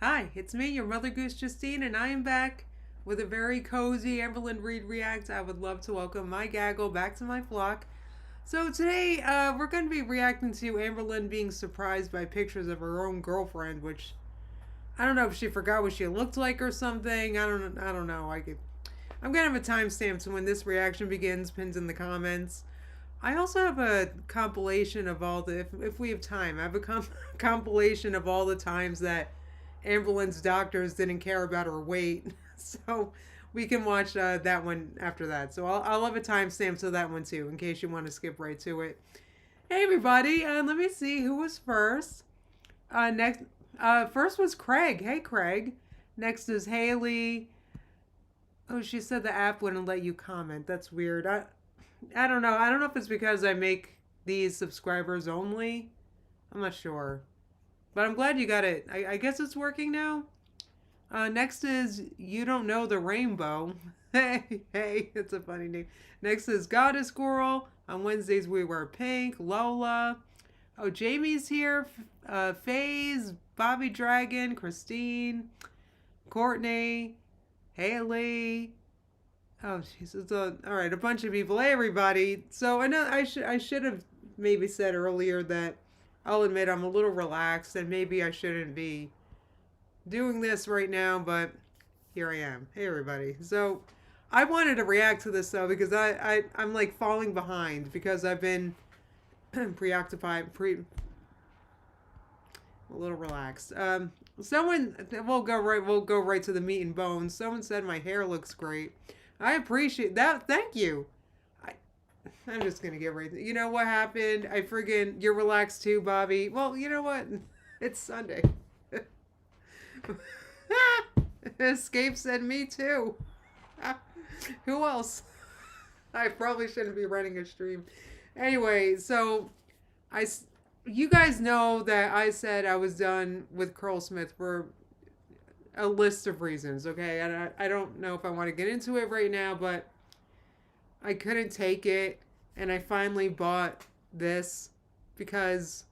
Hi, it's me, your Mother Goose Justine, and I am back with a very cozy Amberlyn Reed React. I would love to welcome my gaggle back to my flock. So today, we're going to be reacting to Amberlyn being surprised by pictures of her own girlfriend, which I don't know if she forgot what she looked like or something. I don't know. I'm gonna have a timestamp so when this reaction begins, pins in the comments. I also have a compilation of all the, if we have time, I have a compilation of all the times that Amberlyn's doctors didn't care about her weight. So we can watch that one after that. So I'll have a timestamp to that one too, in case you want to skip right to it. Hey everybody, let me see who was first. Next, first was Craig. Hey Craig. Next is Haley. Oh, she said the app wouldn't let you comment. That's weird. I don't know. I don't know if it's because I make these subscribers only. I'm not sure. But I'm glad you got it. I guess it's working now. Next is You Don't Know the Rainbow. Hey, it's a funny name. Next is Goddess Girl. On Wednesdays we wear pink. Lola. Oh, Jamie's here. FaZe, Bobby Dragon, Christine, Courtney, Haley. Oh, Jesus. All right, a bunch of people. Hey, everybody. So I know I should have maybe said earlier that I'll admit I'm a little relaxed and maybe I shouldn't be doing this right now, but here I am. Hey, everybody. So I wanted to react to this though because I'm like falling behind because I've been preoccupied, a little relaxed. Someone, we'll go right to the meat and bones. Someone said my hair looks great. I appreciate that. Thank you. I'm just gonna get right. You know what happened? You're relaxed too, Bobby. Well, you know what? It's Sunday. Escape said me too. Who else? I probably shouldn't be running a stream. Anyway, so you guys know that I said I was done with Curlsmith for a list of reasons, okay? And I don't know if I want to get into it right now, but I couldn't take it, and I finally bought this because,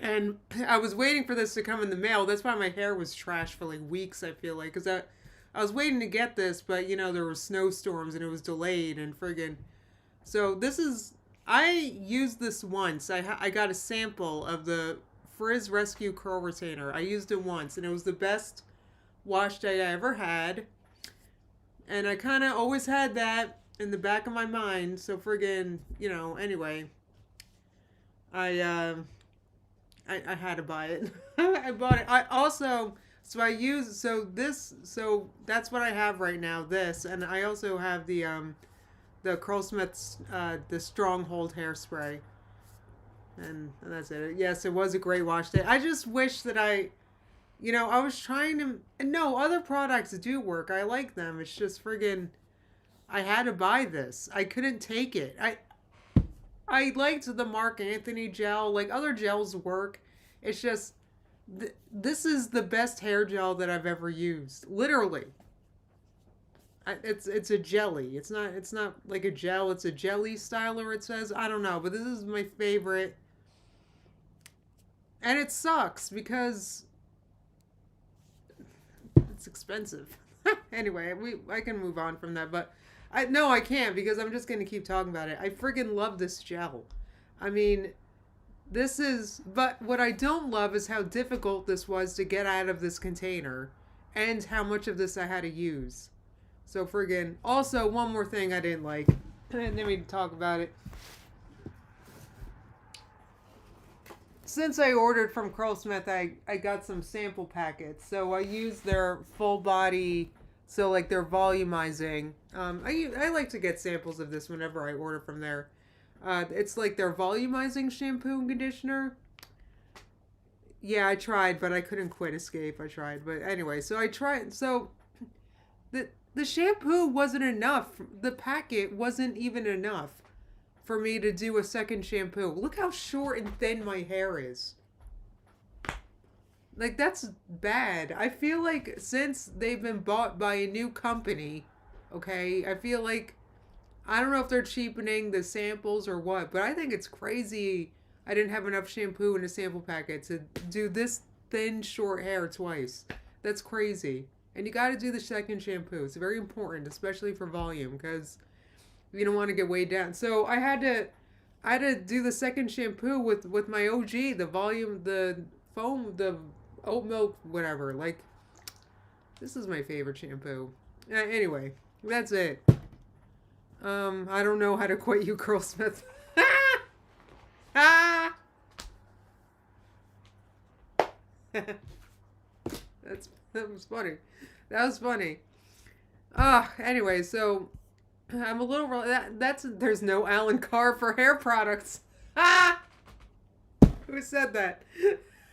and I was waiting for this to come in the mail. That's why my hair was trash for like weeks, I feel like, because I was waiting to get this, but you know, there were snowstorms and it was delayed and friggin'. So this is, I used this once. I got a sample of the Frizz Rescue Curl Retainer. I used it once, and it was the best wash day I ever had. And I kind of always had that in the back of my mind. So friggin', you know. Anyway, I had to buy it. I bought it. I also so that's what I have right now. This, and I also have the Curlsmith's the Stronghold hairspray. And that's it. Yes, it was a great wash day. I just wish that I was trying to... No, other products do work. I like them. It's just friggin'... I had to buy this. I couldn't take it. I liked the Mark Anthony gel. Like, other gels work. It's just... this is the best hair gel that I've ever used. Literally. It's a jelly. It's not like a gel. It's a jelly styler, it says. I don't know. But this is my favorite. And it sucks because it's expensive. Anyway, I can move on from that, but I can't because I'm just going to keep talking about it. I friggin' love this gel. I mean, but what I don't love is how difficult this was to get out of this container and how much of this I had to use. So friggin', also one more thing I didn't like. Let me talk about it. Since I ordered from Curlsmith, I got some sample packets. So I use their full body, so like they're volumizing. I like to get samples of this whenever I order from there. It's like their volumizing shampoo and conditioner. Yeah, I tried, but I couldn't quit Escape. I tried. But anyway, so I tried. So the shampoo wasn't enough. The packet wasn't even enough for me to do a second shampoo. Look how short and thin my hair is. Like, that's bad. I feel like since they've been bought by a new company, okay, I feel like, I don't know if they're cheapening the samples or what, but I think it's crazy I didn't have enough shampoo in a sample packet to do this thin, short hair twice. That's crazy. And you got to do the second shampoo. It's very important, especially for volume, because you don't want to get weighed down. So I had to do the second shampoo with my OG, the volume, the foam, the oat milk, whatever. Like, this is my favorite shampoo. Anyway, that's it. I don't know how to quit you, Curlsmith. Ah! That was funny. That was funny. Anyway, so I'm a little there's no Alan Carr for hair products. Ah! Who said that?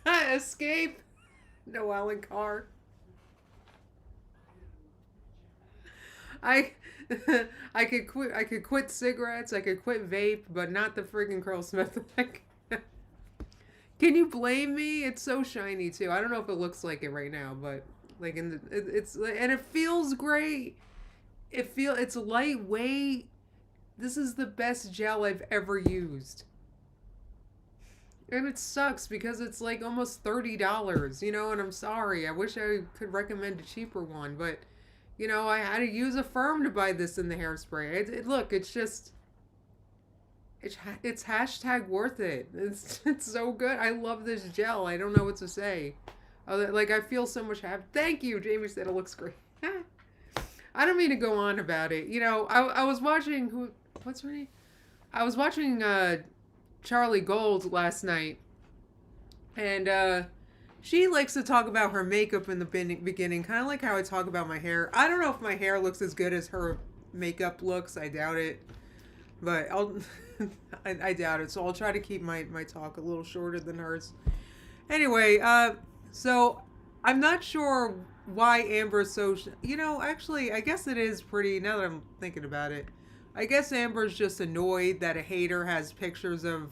Escape. No Alan Carr. I I could quit cigarettes, I could quit vape, but not the friggin' Curlsmith. Can you blame me? It's so shiny too. I don't know if it looks like it right now, but like it's and it feels great. It's lightweight. This is the best gel I've ever used. And it sucks because it's like almost $30, you know, and I'm sorry. I wish I could recommend a cheaper one, but you know, I had to use a firm to buy this in the hairspray. Look, it's just it's hashtag worth it. It's so good. I love this gel. I don't know what to say. Like, I feel so much happy. Thank you. Jamie said it looks great. I don't mean to go on about it. You know, I was watching what's her name? I was watching Charlie Gold last night, and she likes to talk about her makeup in the beginning, kind of like how I talk about my hair. I don't know if my hair looks as good as her makeup looks. I doubt it, but I doubt it. So I'll try to keep my talk a little shorter than hers. Anyway, so I'm not sure why Amber's so... You know, actually, I guess it is pretty... Now that I'm thinking about it, I guess Amber's just annoyed that a hater has pictures of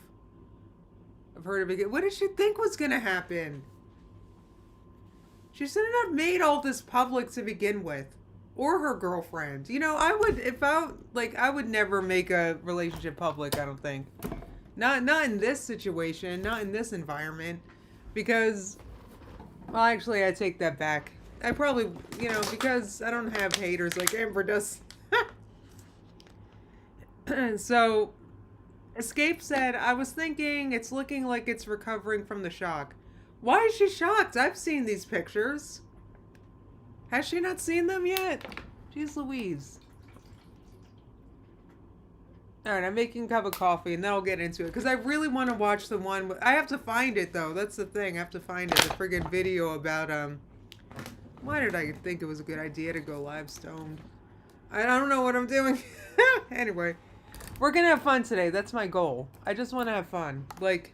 her to begin. What did she think was going to happen? She shouldn't have made all this public to begin with. Or her girlfriend. You know, I would never make a relationship public, I don't think. Not in this situation, not in this environment. Because, well, actually, I take that back. I probably, you know, because I don't have haters like Amber does. So, Escape said, I was thinking it's looking like it's recovering from the shock. Why is she shocked? I've seen these pictures. Has she not seen them yet? Jeez Louise. Alright, I'm making a cup of coffee and then I'll get into it. Because I really want to watch the one. I have to find it though. That's the thing. I have to find it. The friggin' video about, why did I think it was a good idea to go live stoned? I don't know what I'm doing. Anyway. We're gonna have fun today. That's my goal. I just want to have fun. Like,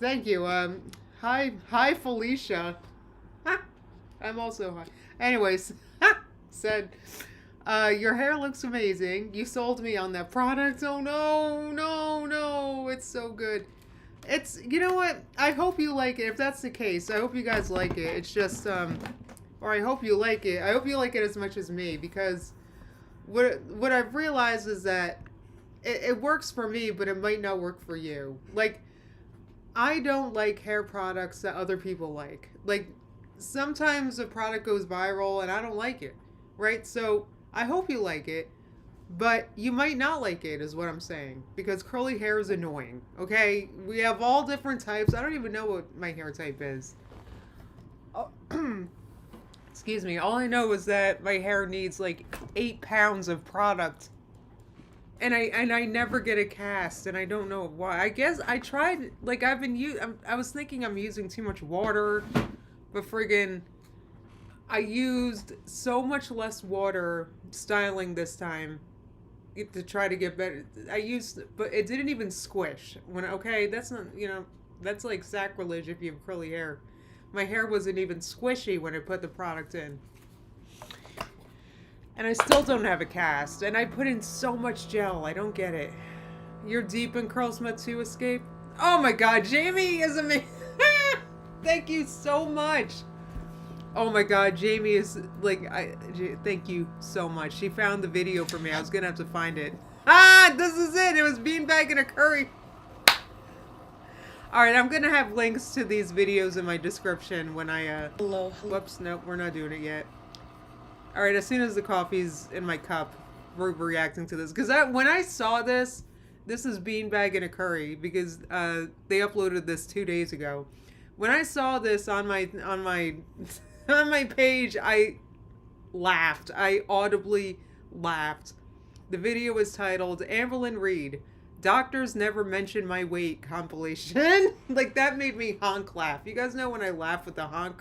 thank you. Hi Felicia. I'm also high. Anyways, said, your hair looks amazing. You sold me on that product. Oh no. It's so good. It's, you know what? I hope you like it. If that's the case, I hope you guys like it. It's just, or I hope you like it. I hope you like it as much as me, because what I've realized is that it works for me, but it might not work for you. Like, I don't like hair products that other people like. Like, sometimes a product goes viral and I don't like it, right? So I hope you like it, but you might not like it is what I'm saying, because curly hair is annoying, okay? We have all different types. I don't even know what my hair type is. Oh, excuse me. All I know is that my hair needs like 8 pounds of product, and I never get a cast, and I don't know why. I guess I tried, like, I was thinking I'm using too much water, but friggin', I used so much less water styling this time to try to get better. But it didn't even squish. Okay, that's not, you know, that's like sacrilege if you have curly hair. My hair wasn't even squishy when I put the product in. And I still don't have a cast. And I put in so much gel. I don't get it. You're deep in Curlsmith too, Escape? Oh my god, Jamie is amazing. Thank you so much. Oh my god, Jamie is like, thank you so much. She found the video for me. I was gonna have to find it. This is it. It was beanbag and a curry. Alright, I'm gonna have links to these videos in my description when I, Hello. Whoops, nope, we're not doing it yet. Alright, as soon as the coffee's in my cup, we're reacting to this. Because when I saw this is Beanbag and a Curry, because they uploaded this 2 days ago. When I saw this on my on my page, I laughed. I audibly laughed. The video was titled Amberlyn Reed, Doctors Never Mention My Weight compilation. Like, that made me honk laugh. You guys know when I laugh with the honk?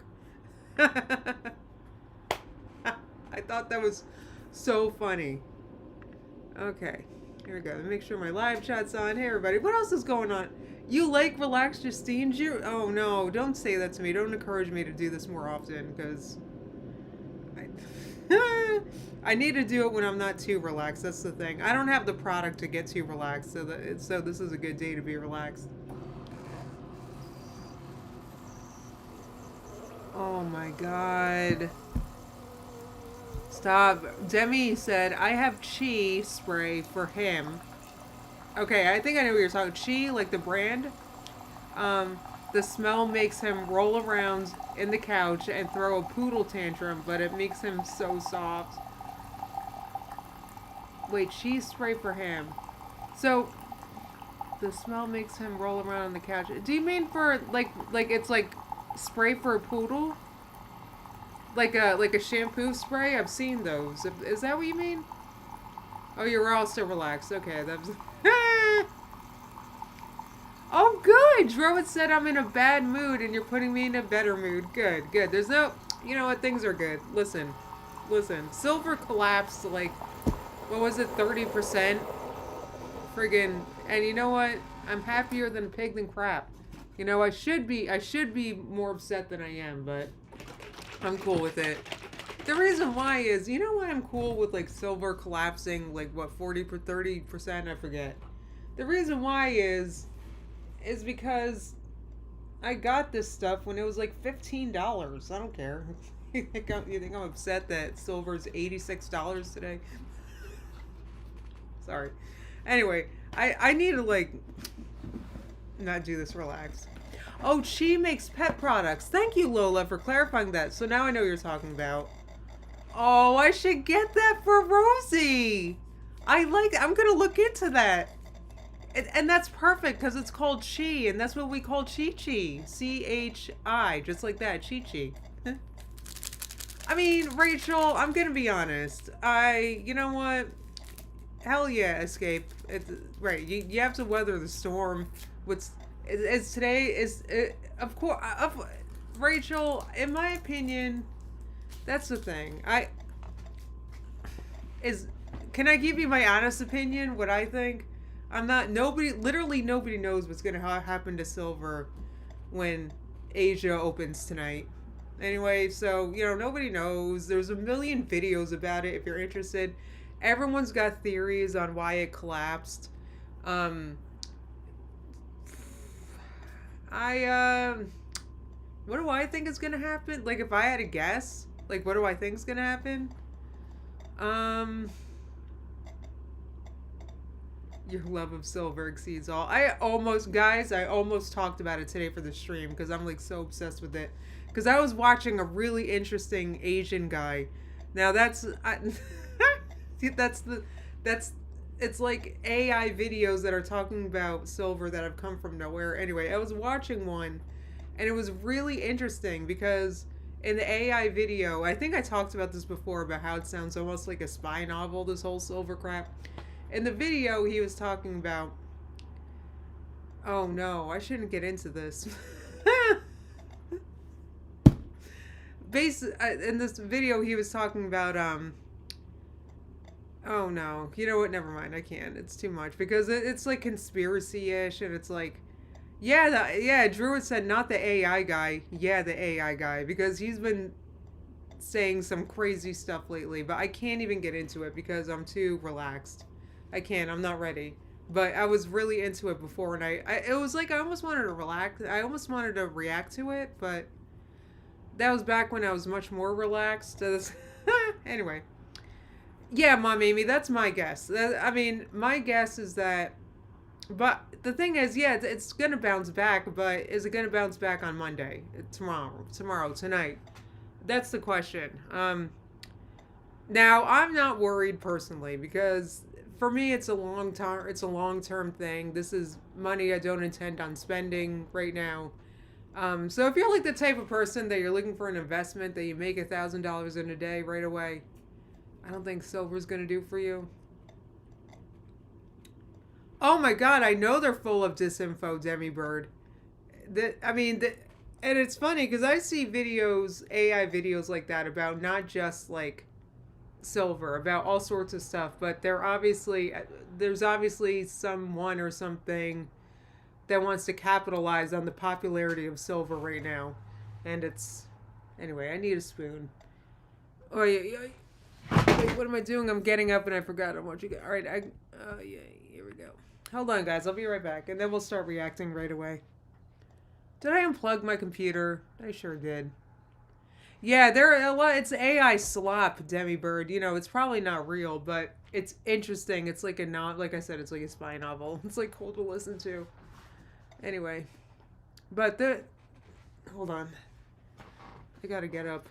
I thought that was so funny. Okay, here we go. Let me make sure my live chat's on. Hey, everybody. What else is going on? You like Relax Justine? Oh, no. Don't say that to me. Don't encourage me to do this more often, because I need to do it when I'm not too relaxed. That's the thing. I don't have the product to get too relaxed, so this is a good day to be relaxed. Oh, my God. Stop. Demi said, I have Chi spray for him. Okay, I think I know what you're talking. Chi, like the brand. The smell makes him roll around in the couch and throw a poodle tantrum, but it makes him so soft. Wait, Chi spray for him. So, the smell makes him roll around on the couch. Do you mean for, like it's like spray for a poodle? Like a shampoo spray? I've seen those. Is that what you mean? Oh, you're all still relaxed. Okay, that's... Oh, good! Druid said I'm in a bad mood and you're putting me in a better mood. Good, good. There's no... You know what? Things are good. Listen. Silver collapsed, like... What was it? 30%? Friggin'... And you know what? I'm happier than pig than crap. You know, I should be more upset than I am, but... I'm cool with it. The reason why is, you know why I'm cool with, like, silver collapsing, like, what, 30%? I forget. The reason why is because I got this stuff when it was, like, $15. I don't care. You think I'm upset that silver's $86 today? Sorry. Anyway, I need to, like, not do this relaxed. Oh, Chi makes pet products. Thank you, Lola, for clarifying that. So now I know what you're talking about. Oh, I should get that for Rosie. I like it. I'm going to look into that. And that's perfect because it's called Chi, and that's what we call Chi-Chi. C-H-I, just like that, Chi-Chi. I mean, Rachel, I'm going to be honest. You know what? Hell yeah, Escape. Right, you have to weather the storm. Of course, Rachel, in my opinion, that's the thing. Can I give you my honest opinion, what I think? Literally nobody knows what's going to happen to silver when Asia opens tonight. Anyway, so, you know, nobody knows. There's a million videos about it if you're interested. Everyone's got theories on why it collapsed. What do I think is gonna happen? Like, if I had to guess, like, what do I think is gonna happen? Your love of silver exceeds all. I almost talked about it today for the stream because I'm, like, so obsessed with it. Because I was watching a really interesting Asian guy. Now it's like AI videos that are talking about silver that have come from nowhere. Anyway, I was watching one, and it was really interesting because in the AI video, I think I talked about this before about how it sounds almost like a spy novel, this whole silver crap. In the video, he was talking about... Oh no, I shouldn't get into this. In this video, he was talking about, oh no, you know what, never mind, I can't, it's too much, because it's like conspiracy-ish, and it's like, yeah, Druid said not the AI guy, yeah, the AI guy, because he's been saying some crazy stuff lately, but I can't even get into it because I'm too relaxed. I'm not ready. But I was really into it before, and it was like I almost wanted to relax, I almost wanted to react to it, but that was back when I was much more relaxed. Anyway. Yeah, Mom Amy, that's my guess. I mean, my guess is that But the thing is, yeah, it's gonna bounce back. But is it gonna bounce back on Monday, tomorrow, tonight? That's the question. Now I'm not worried personally because for me it's a long term thing. This is money I don't intend on spending right now. So if you're like the type of person that you're looking for an investment that you make $1,000 in a day right away, I don't think silver's gonna do for you. Oh my god, I know they're full of disinfo, Demi Bird. And it's funny because I see videos, AI videos like that about not just like silver, about all sorts of stuff, but there's obviously someone or something that wants to capitalize on the popularity of silver right now, and it's anyway. I need a spoon. Oh yeah, yeah. Wait, what am I doing? I'm getting up and I forgot. I want you. All right, yeah, here we go. Hold on, guys. I'll be right back, and then we'll start reacting right away. Did I unplug my computer? I sure did. Yeah, there are a lot. It's AI slop, Demi Bird. You know, it's probably not real, but it's interesting. It's like like I said, it's like a spy novel. It's like cool to listen to. Anyway, but hold on. I gotta get up.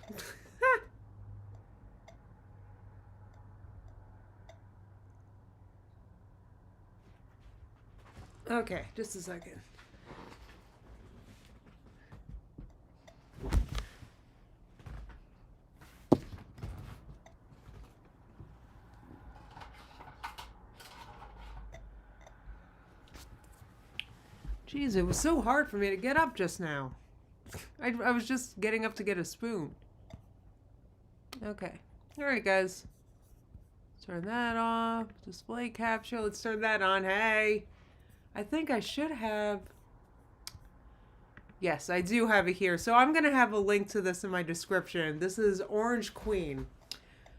Okay, just a second. Jeez, it was so hard for me to get up just now. I was just getting up to get a spoon. Okay. Alright, guys. Turn that off. Display capture. Let's turn that on. Hey. I think I should have... Yes, I do have it here. So I'm going to have a link to this in my description. This is Orange Queen.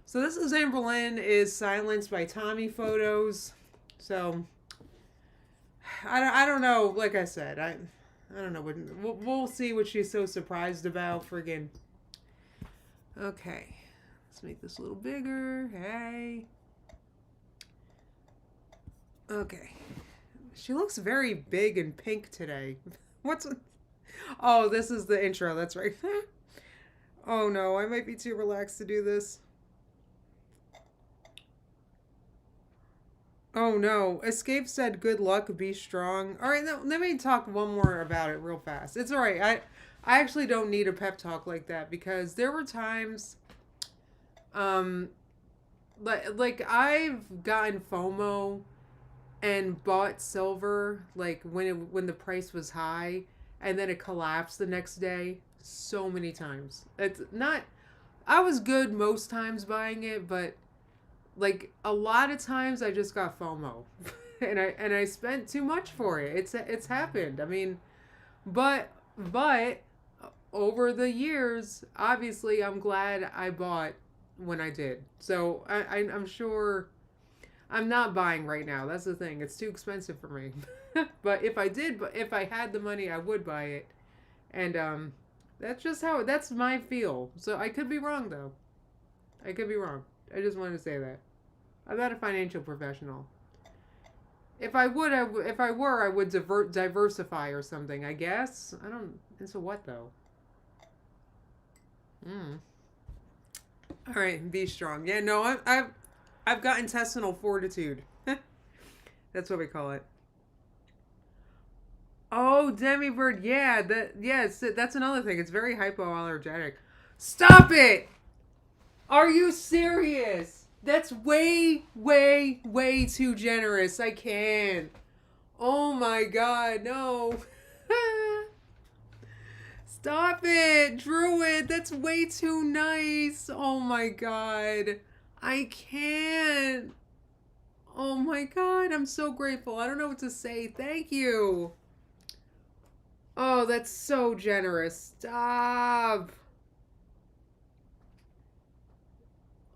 So this is Amberlynn is Silenced by Tommy Photos. So... I don't know. Like I said, I don't know. We'll see what she's so surprised about. Friggin'. Okay. Let's make this a little bigger. Hey. Okay. She looks very big and pink today. What's... Oh, this is the intro. That's right. Oh no, I might be too relaxed to do this. Oh no. Escape said good luck, be strong. Alright, let me talk one more about it real fast. It's alright. I actually don't need a pep talk like that because there were times like I've gotten FOMO and bought silver like when the price was high and then it collapsed the next day so many times. It's not I was good most times buying it, but like a lot of times I just got FOMO and I spent too much for it. It's happened. I mean, but over the years, obviously I'm glad I bought when I did. So I'm sure I'm not buying right now. That's the thing. It's too expensive for me. But if I had the money, I would buy it. And that's just that's my feel. So I could be wrong though. I could be wrong. I just wanted to say that. I'm not a financial professional. If I were, I would diversify or something. I guess. I don't. Into what though? All right, be strong. Yeah, no, I've got intestinal fortitude. That's what we call it. Oh, Demi Bird. Yeah, that's another thing. It's very hypoallergenic. Stop it! Are you serious? That's way, way, way too generous. I can't. Oh my god, no. Stop it, Druid. That's way too nice. Oh my god. I can't. Oh my god, I'm so grateful. I don't know what to say. Thank you. Oh, that's so generous. Stop.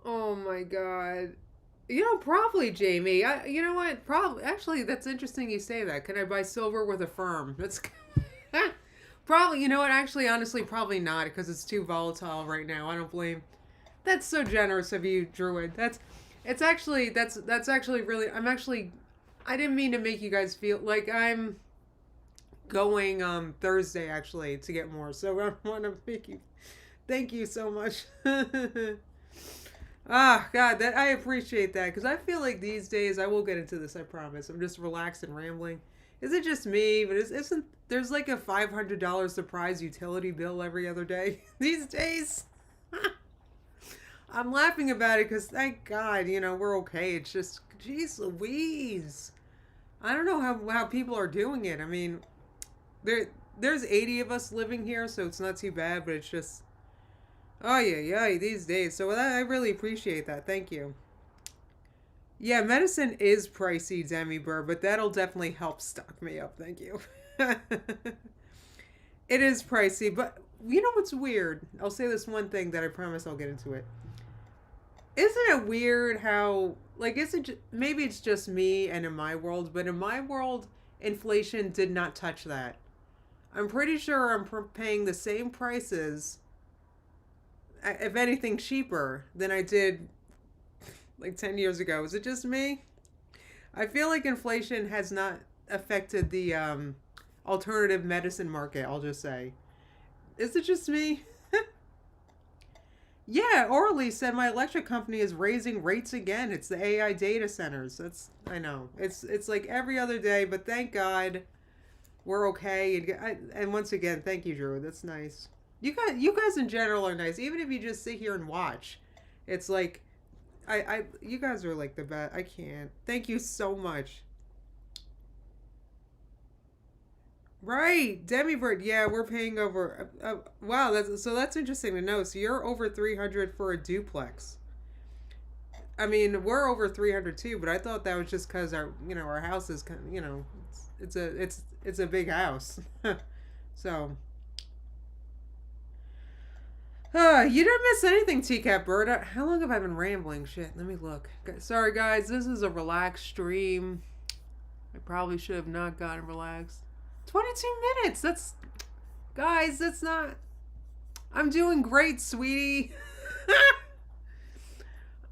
Oh my god. You know, probably, Jamie. You know what? Probably. Actually, that's interesting you say that. Can I buy silver with a firm? That's probably. You know what? Actually, honestly, probably not because it's too volatile right now. I don't blame. That's so generous of you, Druid. That's actually really. I didn't mean to make you guys feel like I'm going Thursday actually to get more. So I want to make you thank you so much. Ah, God, that I appreciate that because I feel like these days I will get into this. I promise. I'm just relaxed and rambling. Is it just me? But isn't there's like a $500 surprise utility bill every other day these days? I'm laughing about it because thank God, we're okay. It's just, geez, Louise. I don't know how people are doing it. I mean, there's 80 of us living here, so it's not too bad. But it's just, oh yeah, these days. So I really appreciate that. Thank you. Yeah, medicine is pricey, Demi Burr, but that'll definitely help stock me up. Thank you. It is pricey, but you know what's weird? I'll say this one thing that I promise I'll get into it. Isn't it weird how, like, maybe it's just me and in my world, but in my world, inflation did not touch that. I'm pretty sure I'm paying the same prices, if anything cheaper, than I did like 10 years ago. Is it just me? I feel like inflation has not affected the alternative medicine market, I'll just say. Is it just me? Yeah, Orly said my electric company is raising rates again. It's the AI data centers. I know. It's like every other day, but thank God we're okay. And once again, thank you, Drew. That's nice. You guys in general are nice. Even if you just sit here and watch, it's like you guys are like the best. I can't. Thank you so much. Right, Demi Bird. Yeah, we're paying over. Wow, that's interesting to know. So you're over 300 for a duplex. I mean, we're over 300 too, but I thought that was just because our house is it's a big house. So, you didn't miss anything, Teacup Bird. How long have I been rambling? Shit, let me look. Sorry, guys. This is a relaxed stream. I probably should have not gotten relaxed. 22 minutes. Guys, that's not. I'm doing great, sweetie.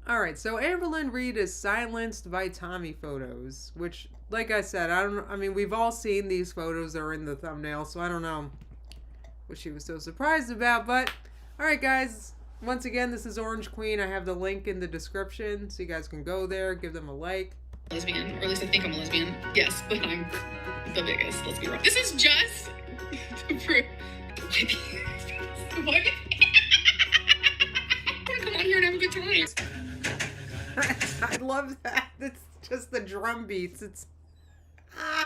All right, so Amberlynn Reed is silenced by Tommy photos, which, like I said, I mean, we've all seen these photos that are in the thumbnail, so I don't know what she was so surprised about. But, all right, guys, once again, this is Orange Queen. I have the link in the description, so you guys can go there, give them a like. Lesbian, or at least I think I'm a lesbian. Yes, but I'm the biggest. Let's be real. This is just to prove. Why? Come on here and have a good time. I love that. It's just the drum beats. It's. Oh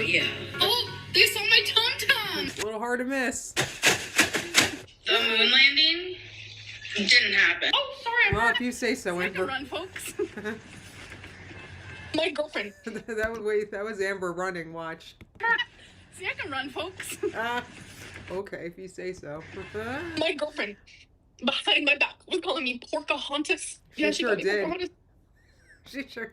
yeah. Oh, they saw my tum tum. A little hard to miss. The moon landing didn't happen. Oh, sorry. Well, if you say so, Amber. Run, folks. My girlfriend. That was Amber running. Watch. See, I can run, folks. Okay, if you say so. My girlfriend, behind my back, was calling me Pocahontas. She sure did. She sure.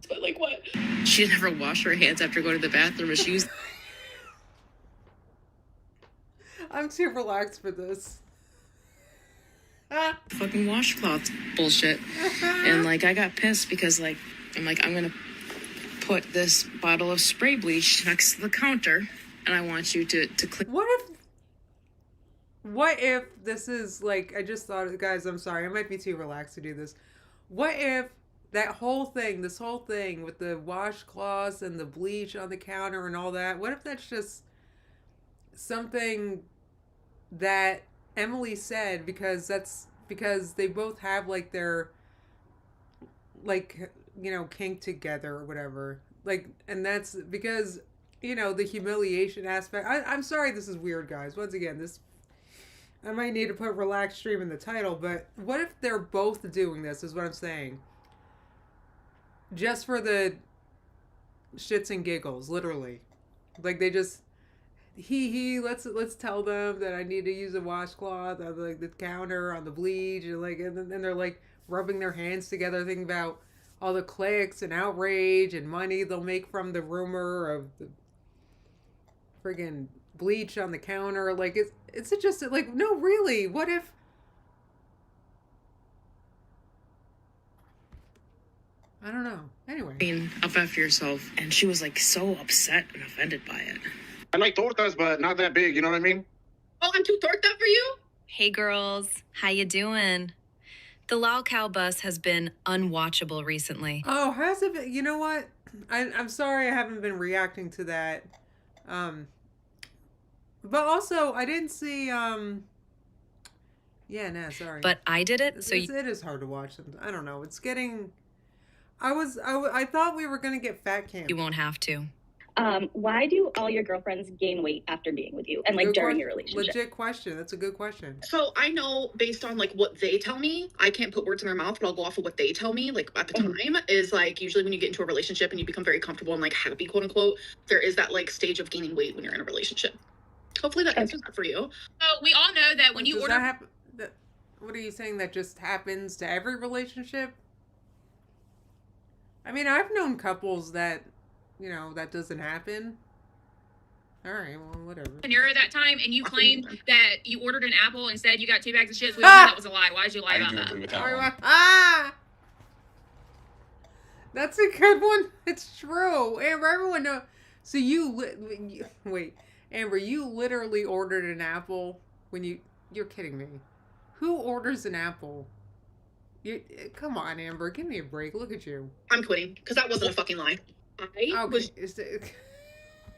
But like what? She didn't ever wash her hands after going to the bathroom, and she used. I'm too relaxed for this. Fucking washcloth bullshit. And like I got pissed because like I'm gonna put this bottle of spray bleach next to the counter, and I want you to clean. What if this is like, I just thought, guys, I'm sorry, I might be too relaxed to do this. What if this whole thing with the washcloths and the bleach on the counter and all that, what if that's just something that Emily said because they both have like their like kink together or whatever, like, and that's because the humiliation aspect. I'm sorry, this is weird, guys. Once again, I might need to put relaxed stream in the title, but what if they're both doing this is what I'm saying, just for the shits and giggles, literally, like they just let's tell them that I need to use a washcloth on like the counter on the bleach, and then they're like rubbing their hands together thinking about all the clicks and outrage and money they'll make from the rumor of the friggin' bleach on the counter. Like it's just like, no, really, what if I don't know. Anyway. Being up after yourself. And she was like so upset and offended by it. I like tortas, but not that big, you know what I mean? Oh, I'm too torta for you? Hey girls, how you doing? The Lao Cow bus has been unwatchable recently. Oh, has it been? You know what? I'm sorry I haven't been reacting to that. But also, I didn't see, yeah, nah, sorry. But I did it, so it is hard to watch them. I don't know. It's getting... I thought we were going to get fat camp. you won't have to. Why do all your girlfriends gain weight after being with you and like during your relationship? Legit question. That's a good question. So I know based on like what they tell me, I can't put words in their mouth, but I'll go off of what they tell me. Like at the time is like usually when you get into a relationship and you become very comfortable and like happy, quote unquote, there is that like stage of gaining weight when you're in a relationship. Hopefully that answers that for you. So we all know that when you Does order... that happen? What are you saying? That just happens to every relationship? I mean, I've known couples that, you know, that doesn't happen. All right, well, whatever. Panera that time, and you claimed that you ordered an apple and said you got 2 bags of chips. We all know that was a lie. Why did you lie about that? That's a good one. It's true. Amber, everyone knows. So wait, Amber, you literally ordered an apple when you're kidding me. Who orders an apple? Come on, Amber, give me a break. Look at you. I'm quitting because that wasn't a fucking lie. I was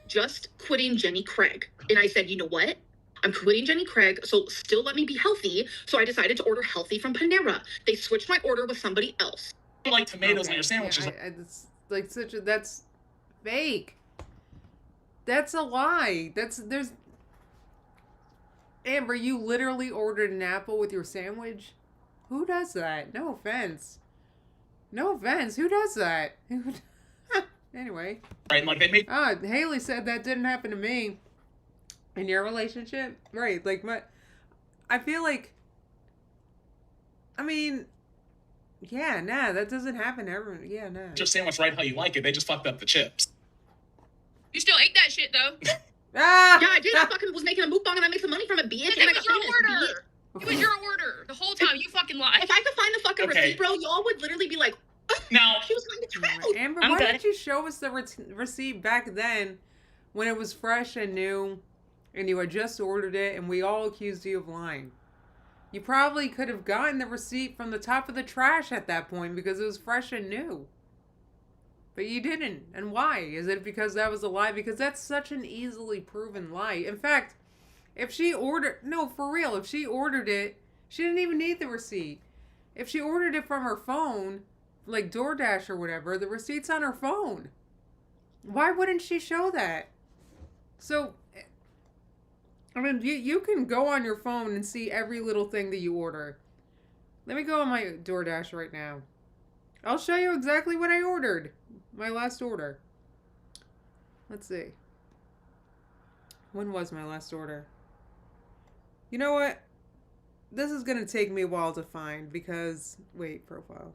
just quitting Jenny Craig. And I said, you know what? I'm quitting Jenny Craig, so still let me be healthy. So I decided to order healthy from Panera. They switched my order with somebody else. I like tomatoes on your sandwiches. Yeah, it's like that's fake. That's a lie. There's Amber, you literally ordered an apple with your sandwich? Who does that? No offense. No offense. Who does that? Anyway. Right, like they made... Haley said that didn't happen to me. In your relationship? Right, like I feel like... I mean... Yeah, nah, that doesn't happen to everyone. Yeah, nah. Your sandwich right how you like it. They just fucked up the chips. You still ate that shit, though. Yeah, I did. I fucking was making a mukbang and I made some money from it, bitch. It was your order. It was your order. The whole time, you fucking lied. If I could find the fucking receipt, bro, y'all would literally be like, now, she was telling the truth. Amber, why didn't you show us the receipt back then when it was fresh and new and you had just ordered it and we all accused you of lying? You probably could have gotten the receipt from the top of the trash at that point because it was fresh and new. But you didn't. And why? Is it because that was a lie? Because that's such an easily proven lie. In fact, if she ordered... No, for real. If she ordered it, she didn't even need the receipt. If she ordered it from her phone, like DoorDash or whatever, the receipt's on her phone. Why wouldn't she show that? So, I mean, you can go on your phone and see every little thing that you order. Let me go on my DoorDash right now. I'll show you exactly what I ordered. My last order. Let's see. When was my last order? You know what? This is going to take me a while to find because... Wait, profile.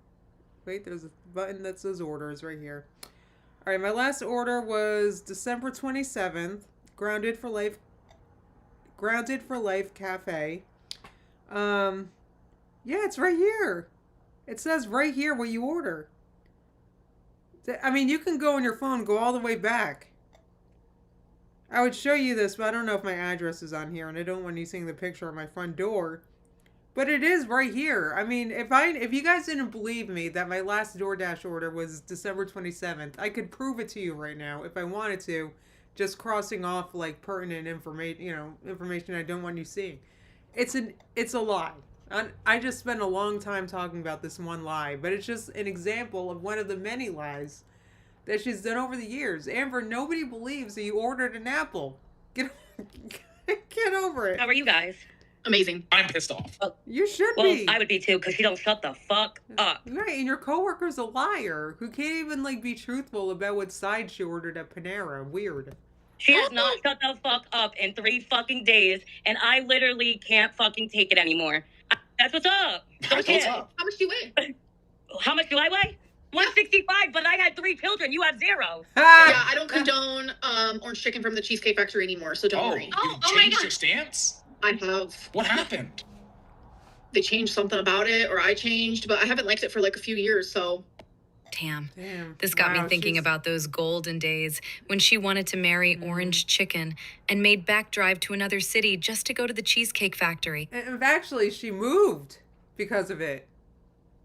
Wait, there's a button that says orders right here. Alright, my last order was December 27th. Grounded for Life Cafe. Yeah, it's right here. It says right here what you order. I mean, you can go on your phone, go all the way back. I would show you this, but I don't know if my address is on here, and I don't want you seeing the picture of my front door. But it is right here. I mean, if you guys didn't believe me that my last DoorDash order was December 27th, I could prove it to you right now if I wanted to, just crossing off like pertinent information, information I don't want you seeing. It's a lie. I just spent a long time talking about this one lie, but it's just an example of one of the many lies that she's done over the years. Amber, nobody believes that you ordered an apple. Get over it. How are you guys? Amazing. I'm pissed off. You should Well, be. I would be too, because she don't shut the fuck up. Right, and your coworker's a liar who can't even like be truthful about what side she ordered at Panera. Weird. She has not shut the fuck up in 3 fucking days, and I literally can't fucking take it anymore. That's what's up. That's what's up. How much do you weigh? How much do I weigh? 165, but I had 3 children. You have 0. Yeah, I don't condone orange chicken from the Cheesecake Factory anymore, so don't worry. You changed your stance? I have. What happened? They changed something about it, or I changed, but I haven't liked it for like a few years, so. Damn. Damn. This got Wow, me thinking she's- about those golden days when she wanted to marry Orange Chicken and made back drive to another city just to go to the Cheesecake Factory. And actually, she moved because of it.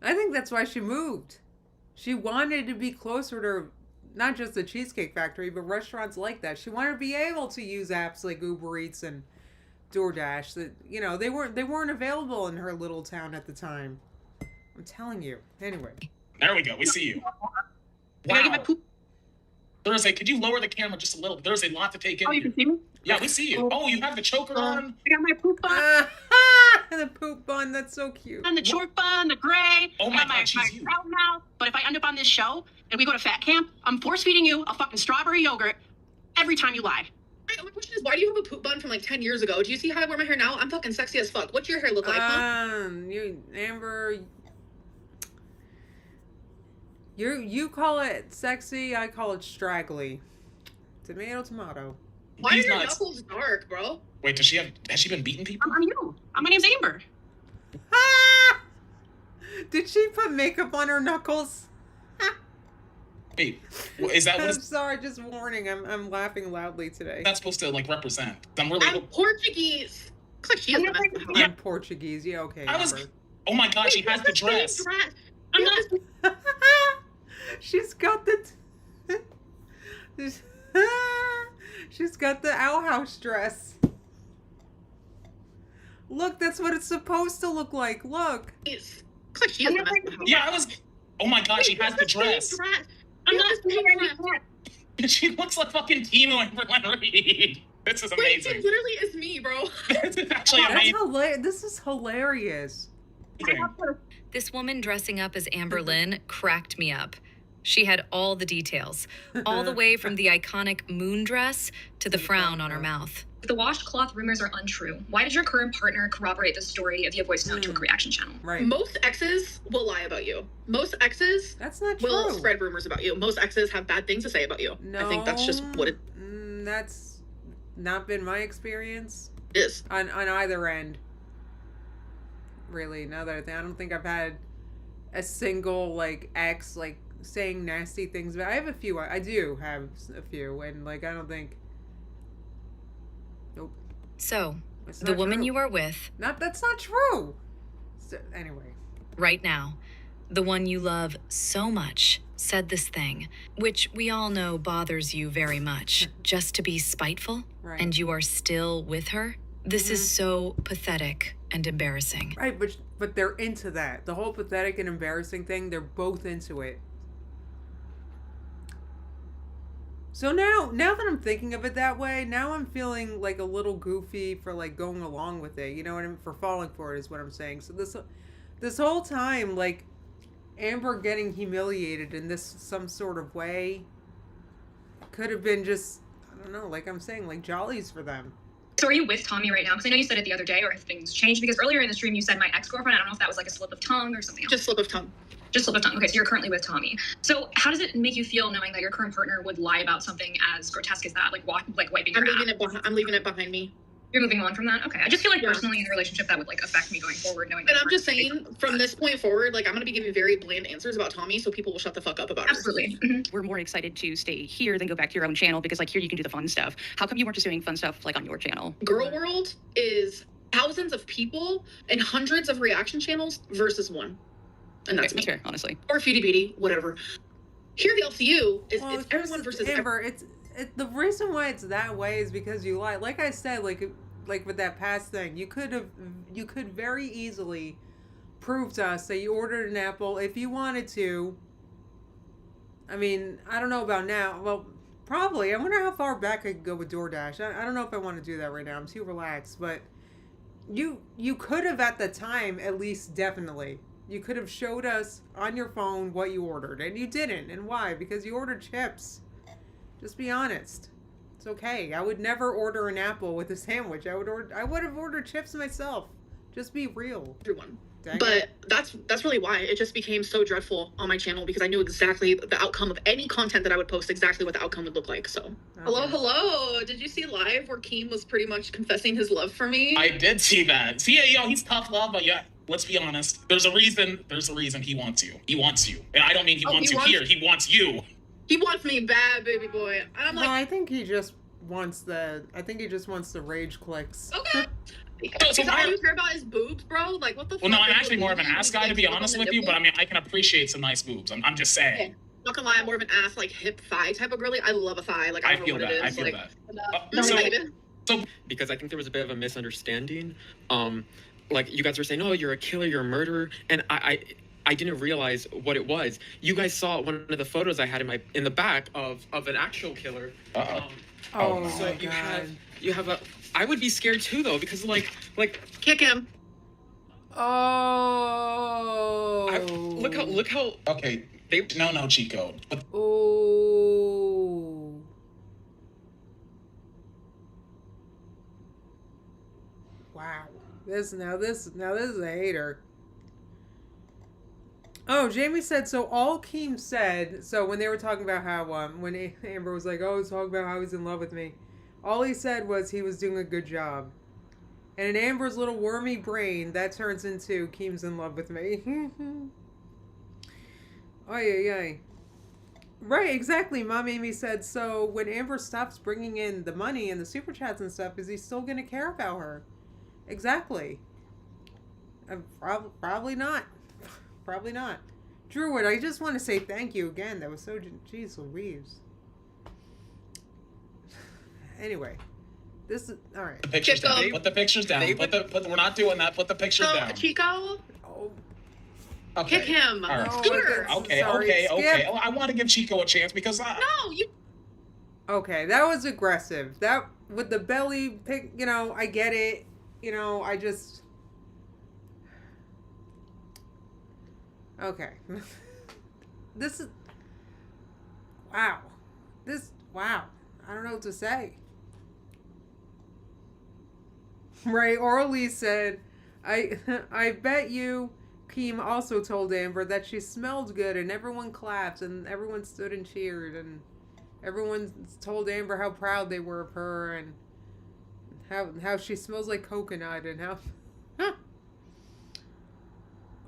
I think that's why she moved. She wanted to be closer to not just the Cheesecake Factory, but restaurants like that. She wanted to be able to use apps like Uber Eats and DoorDash that, you know, they weren't available in her little town at the time. I'm telling you. Anyway. There we go. We see you. Wow. Thursday, could you lower the camera just a little? There's a lot to take in. Oh, you can see me? Yeah, we see you. Oh, you have the choker on. I got my poop bun. The poop bun, that's so cute. And the short bun, the gray. Oh my I got God, she's my you. proud mouth. But if I end up on this show and we go to fat camp, I'm force feeding you a fucking strawberry yogurt every time you lie. My question is, why do you have a poop bun from like 10 years ago? Do you see how I wear my hair now? I'm fucking sexy as fuck. What's your hair look like, huh? You, Amber, you call it sexy, I call it straggly. Tomato, tomato. Why are He's your not- knuckles dark, bro? Wait, has she been beating people? I'm you. My name's Amber. Ah! Did she put makeup on her knuckles? Wait, is that what I'm is sorry, just warning. I'm laughing loudly today. that supposed to like represent? I'm I'm really. Portuguese. Looks like she has the best of I'm Portuguese. Yeah, okay. I was. Amber. Oh my God, she has the dress. I'm not. She's got the. She's got the outhouse dress. Look, that's what it's supposed to look like. Look. Looks like she has the best of Yeah, I was. Oh my God, she has the dress. I'm not. She looks like fucking Timo and Reed. This is Wait, amazing. it literally is me, bro. This is actually That's amazing. hilarious. This is hilarious. This woman dressing up as Amber Lynn cracked me up. She had all the details, all the way from the iconic moon dress to the frown on her mouth. If the washcloth rumors are untrue, why did your current partner corroborate the story via voice note to a reaction channel? Right. Most exes will lie about you. Most exes That's not true. will spread rumors about you. Most exes have bad things to say about you. No. I think that's just what it That's not been my experience is. on either end. Really, now that I think, I don't think I've had a single like ex like saying nasty things. But I have a few. I do have a few, and like I don't think. Nope. So, It's the not woman true. you are with That's not true. So, anyway. right now, the one you love so much, said this thing, which we all know bothers you very much, just to be spiteful, Right. and you are still with her? This is so pathetic and embarrassing. Right, but they're into that. The whole pathetic and embarrassing thing, they're both into it. So now that I'm thinking of it that way, now I'm feeling like a little goofy for like going along with it. You know what I mean? For falling for it is what I'm saying. So this whole time, like Amber getting humiliated in this some sort of way could have been just, I don't know, like I'm saying, like jollies for them. So are you with Tommy right now? Because I know you said it the other day, or have things changed? Because earlier in the stream you said my ex-girlfriend. I don't know if that was like a slip of tongue or something else. Just slip of tongue. Just slip of tongue. Okay, so you're currently with Tommy. So how does it make you feel knowing that your current partner would lie about something as grotesque as that, like wiping your ass? I'm leaving it behind me. You're moving on from that? Okay. I just feel like Yeah. personally in a relationship that would like affect me going forward, knowing that. And I'm just saying, from this point forward, like I'm gonna be giving very bland answers about Tommy, so people will shut the fuck up about it. Absolutely. Mhm. We're more excited to stay here than go back to your own channel because like here you can do the fun stuff. How come you weren't just doing fun stuff like on your channel? Girl World is thousands of people and hundreds of reaction channels versus one, and that's Okay, me. fair, honestly. Or Beauty Beauty, whatever. Here, the LCU is Well, it's everyone versus Amber. The reason why it's that way is because you lie. Like I said, like with that past thing, you could very easily prove to us that you ordered an apple if you wanted to. I mean, I don't know about now. Well, probably. I wonder how far back I could go with DoorDash. I don't know if I want to do that right now. I'm too relaxed. But you could have at the time, at least definitely. You could have showed us on your phone what you ordered. And you didn't. And why? Because you ordered chips. Just be honest. It's okay. I would never order an apple with a sandwich. I would have ordered chips myself. Just be real. everyone. Dang But it. that's really why it just became so dreadful on my channel, because I knew exactly the outcome of any content that I would post, exactly what the outcome would look like. So Okay. hello. Did you see live where Keem was pretty much confessing his love for me? I did see that. See, yo, he's tough love, but yeah, let's be honest. There's a reason he wants you. He wants you. And I don't mean he wants you here. He wants you. He wants me bad, baby boy. And I'm like, no, I think he just wants the rage clicks. Okay. So all you care about is boobs, bro? Like, what the fuck? Well, no, I'm actually more of an ass guy, to be honest with you, but I mean, I can appreciate some nice boobs. I'm just saying. Yeah. Not gonna lie, I'm more of an ass, like, hip thigh type of girly. I love a thigh. Like, I don't know what it is. I feel like, that. Because I think there was a bit of a misunderstanding. Like, you guys were saying, oh, you're a killer, you're a murderer, and I didn't realize what it was. You guys saw one of the photos I had in the back of an actual killer. So you have a. I would be scared too, though, because like kick him. Oh. Look how. Okay. No, Chico. Oh. Wow. This is a hater. Oh, Jamie said, so all Keem said, so when they were talking about how, when Amber was like, oh, he's talking about how he's in love with me, all he said was he was doing a good job. And in Amber's little wormy brain, that turns into Keem's in love with me. Ay. Right, exactly. Mom Amy said, so when Amber stops bringing in the money and the super chats and stuff, is he still going to care about her? Exactly. Probably not. Probably not. Druid, I just want to say thank you again. That was so... Jeez Louise. Anyway. This is... Alright. Put the pictures down. Put the pictures down. We're not doing that. Put the pictures down. Chico? Oh. Okay. Kick him. All right. Scooter. Okay. I want to give Chico a chance because No, you... Okay, that was aggressive. That... With the belly pick, I get it. I just... Okay. This is... Wow. Wow. I don't know what to say. Right, Orly said, I bet you Keem also told Amber that she smelled good and everyone clapped and everyone stood and cheered and everyone told Amber how proud they were of her and how she smells like coconut and how...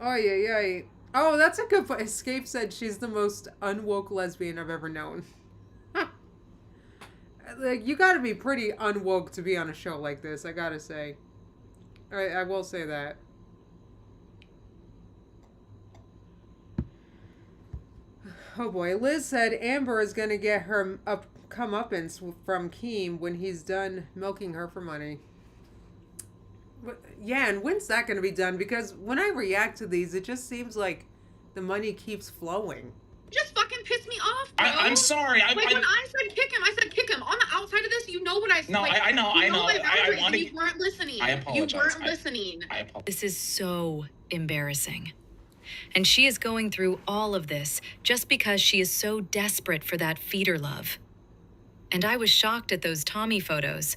Oh, yeah. Oh, that's a good point. Escape said she's the most unwoke lesbian I've ever known. Like, you gotta be pretty unwoke to be on a show like this, I gotta say. I will say that. Oh boy, Liz said Amber is gonna get her comeuppance from Keem when he's done milking her for money. But, yeah, and when's that gonna be done? Because when I react to these, it just seems like the money keeps flowing. Just fucking piss me off, bro. I'm sorry. When I said kick him, I said kick him. On the outside of this, you know what I said. No, I know. I want to. You weren't listening. I apologize. You weren't listening. I apologize. This is so embarrassing. And she is going through all of this just because she is so desperate for that feeder love. And I was shocked at those Tommy photos.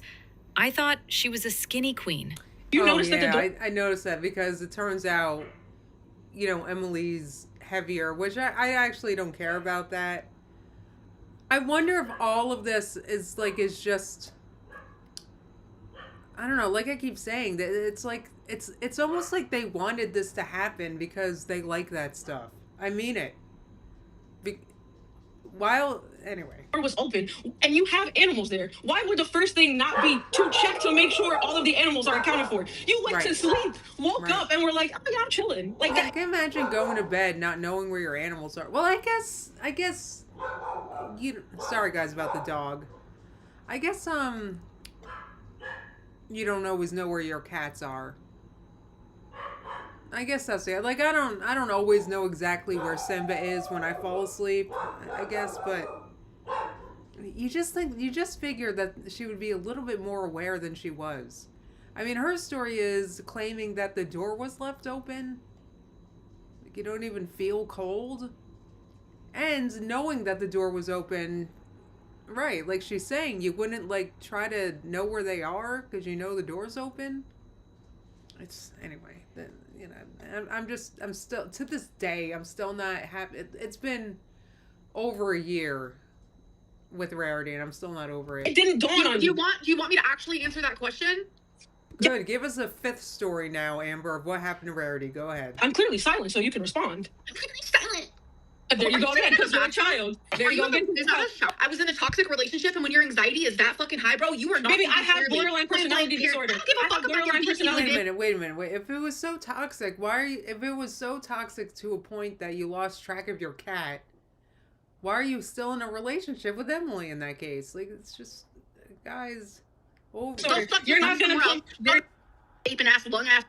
I thought she was a skinny queen. You noticed that I noticed that because it turns out, Emily's heavier, which I actually don't care about that. I wonder if all of this is just, I don't know, like I keep saying, that it's like, it's almost like they wanted this to happen because they like that stuff. I mean it. Anyway. Door was open and you have animals there. Why would the first thing not be to check to make sure all of the animals are accounted for? You went to sleep, woke up, and were like, oh yeah, I'm chilling. Like that. I can imagine going to bed not knowing where your animals are. Well, I guess sorry guys about the dog. I guess you don't always know where your cats are. I guess that's it. Like I don't always know exactly where Simba is when I fall asleep, I guess, but you just figure that she would be a little bit more aware than she was. I mean, her story is claiming that the door was left open. Like you don't even feel cold. And knowing that the door was open, right, like she's saying, you wouldn't try to know where they are because you know the door's open. Anyway, I'm still, to this day, I'm still not happy. It's been over a year with Rarity, and I'm still not over it. It didn't dawn on you. Do you want me to actually answer that question? Good. Give us a fifth story now, Amber, of what happened to Rarity. Go ahead. I'm clearly silent, so you can respond. I'm clearly silent. There you go again, because you're a child. There you go again. I was in a toxic relationship, and when your anxiety is that fucking high, bro, you are not. Maybe I have borderline personality disorder. I have borderline personality. Wait a minute. If it was so toxic, why are you? If it was so toxic to a point that you lost track of your cat, why are you still in a relationship with Emily in that case? Like, it's just, guys. Oh, you're not gonna come. Aping ass, lung ass.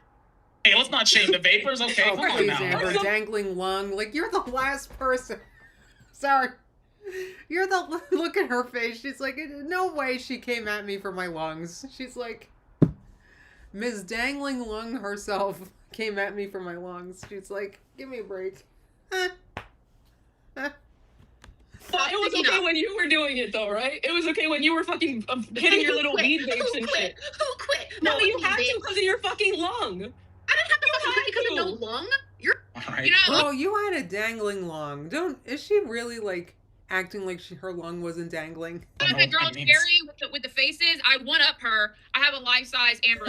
Hey, let's not shame the vapors, okay? Oh, please, Amber, dangling lung. Like, you're the last person. Sorry. You're the... Look at her face. She's like, no way she came at me for my lungs. She's like, Ms. Dangling Lung herself came at me for my lungs. She's like, give me a break. It was okay when you were doing it, though, right? It was okay when you were fucking hitting your little weed vapes and shit. Who quit? No, you had to because of your fucking lung. I didn't have to fucking quit because of no lung. You're, right. you know. Oh, you had a dangling lung. Is she really, like, acting like her lung wasn't dangling? The girl Jerry with the faces, I one up her. I have a life-size Amber.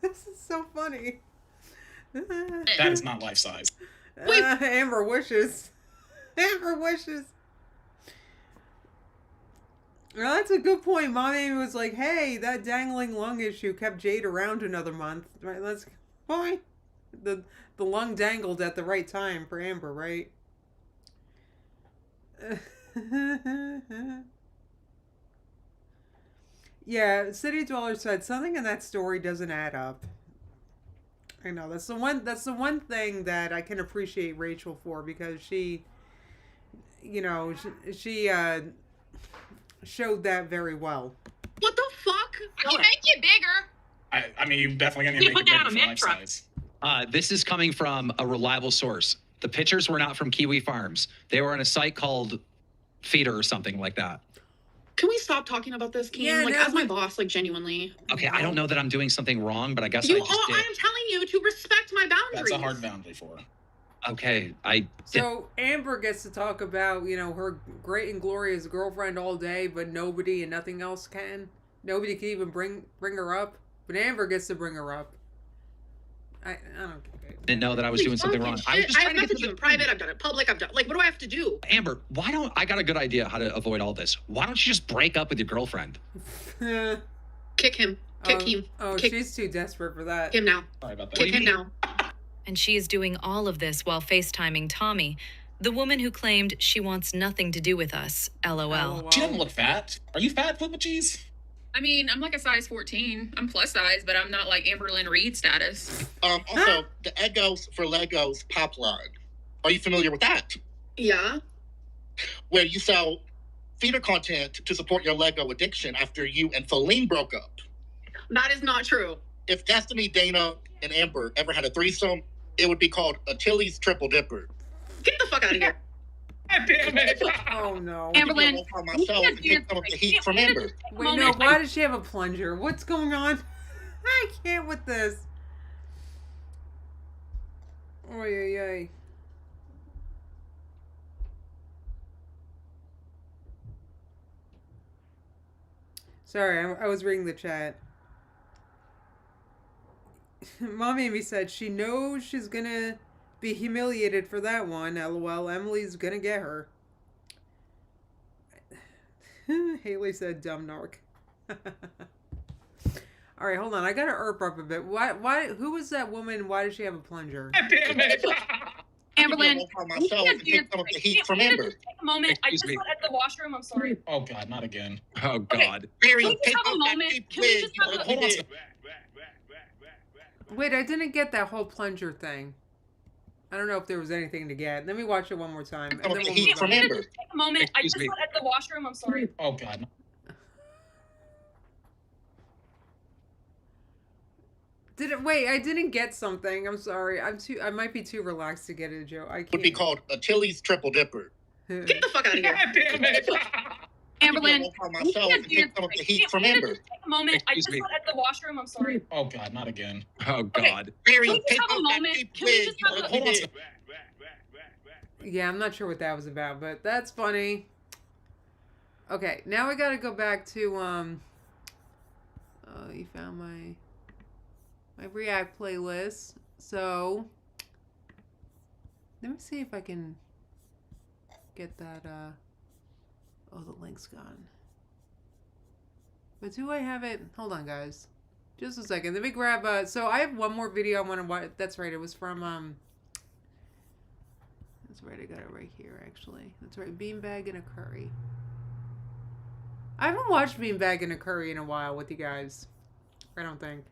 This is so funny. That is not life size. Amber wishes. Amber wishes. Well, that's a good point. Mommy was like, hey, that dangling lung issue kept Jade around another month. Right, let's... Boy. The lung dangled at the right time for Amber, right? Yeah, City Dweller said something in that story doesn't add up. I know that's the one thing that I can appreciate Rachel for, because she, you know, she showed that very well. What the fuck? I can make it bigger. I mean, you definitely gonna make it bigger for life size. This is coming from a reliable source. The pictures were not from Kiwi Farms. They were on a site called Feeder or something like that. Can we stop talking about this, Kim? Yeah, like, no, as my boss, like, genuinely. Okay, I don't know that I'm doing something wrong, but I guess I just did. I'm telling you to respect my boundaries. That's a hard boundary for her. Okay, So Amber gets to talk about, you know, her great and glorious girlfriend all day, but nobody and nothing else can. Nobody can even bring her up, but Amber gets to bring her up. I don't get it. Didn't know that I was doing something wrong. I was just trying to get messaged you in private. I've done it public. I've done, like, what do I have to do? Amber, why don't I got a good idea how to avoid all this? Why don't you just break up with your girlfriend? Kick him. Kick him. Oh, Kick she's too desperate for that. him now. Sorry about that. Kick him now. And she is doing all of this while FaceTiming Tommy, the woman who claimed she wants nothing to do with us. LOL. She doesn't look fat. Are you fat, Flip with Cheese? I mean, I'm like a size 14. I'm plus size, but I'm not like Amberlynn Reed status. Also, the Eggos for Legos pop line. Are you familiar with that? Yeah. Where you sell feeder content to support your Lego addiction after you and Feline broke up. That is not true. If Destiny, Dana, and Amber ever had a threesome, it would be called a Chili's Triple Dipper. Get the fuck out of here. God damn it. Oh no. Amberlynn, myself and take some of the heat from Amber. Wait, no, why does she have a plunger? What's going on? I can't with this. Oy, oy, oy. Sorry, I was reading the chat. Mom Amy said she knows she's gonna be humiliated for that one. LOL, Emily's gonna get her. Haley said dumb narc. Alright, hold on. I gotta erp up a bit. Why who was that woman? Why does she have a plunger? God damn it. Amberlynn, myself and take some of the heat from Amber. Take a moment. I just went at the washroom. I'm sorry. Oh God, not again. Oh God. Barry, Can we just have a moment? Can we just have a Hold on. Wait, I didn't get that whole plunger thing. I don't know if there was anything to get. Let me watch it one more time. And then we'll Heat move from on. Amber. Take a moment. I just went at the washroom. I'm sorry. Oh God. Wait, I didn't get something. I'm sorry. I might be too relaxed to get it, Joe. I can't. Would be called a Chili's Triple Dipper. Get the fuck out of here. God damn it. Amberlynn, myself and take some of the heat from Amber. Take a moment. I just went at the washroom. I'm sorry. Oh God, not again. Oh God. Barry, Can we just take have a off that moment? cheap Can we wig just you have a look Hold on. good. Yeah, I'm not sure what that was about, but that's funny. Okay, now I gotta go back to, oh, you found my React playlist. So, let me see if I can get that, oh, the link's gone. But do I have it? Hold on, guys. Just a second. Let me grab, so I have one more video I want to watch. That's right, it was from, that's right, I got it right here, actually. That's right, Beanbag and a Curry. I haven't watched Beanbag and a Curry in a while with you guys. I don't think.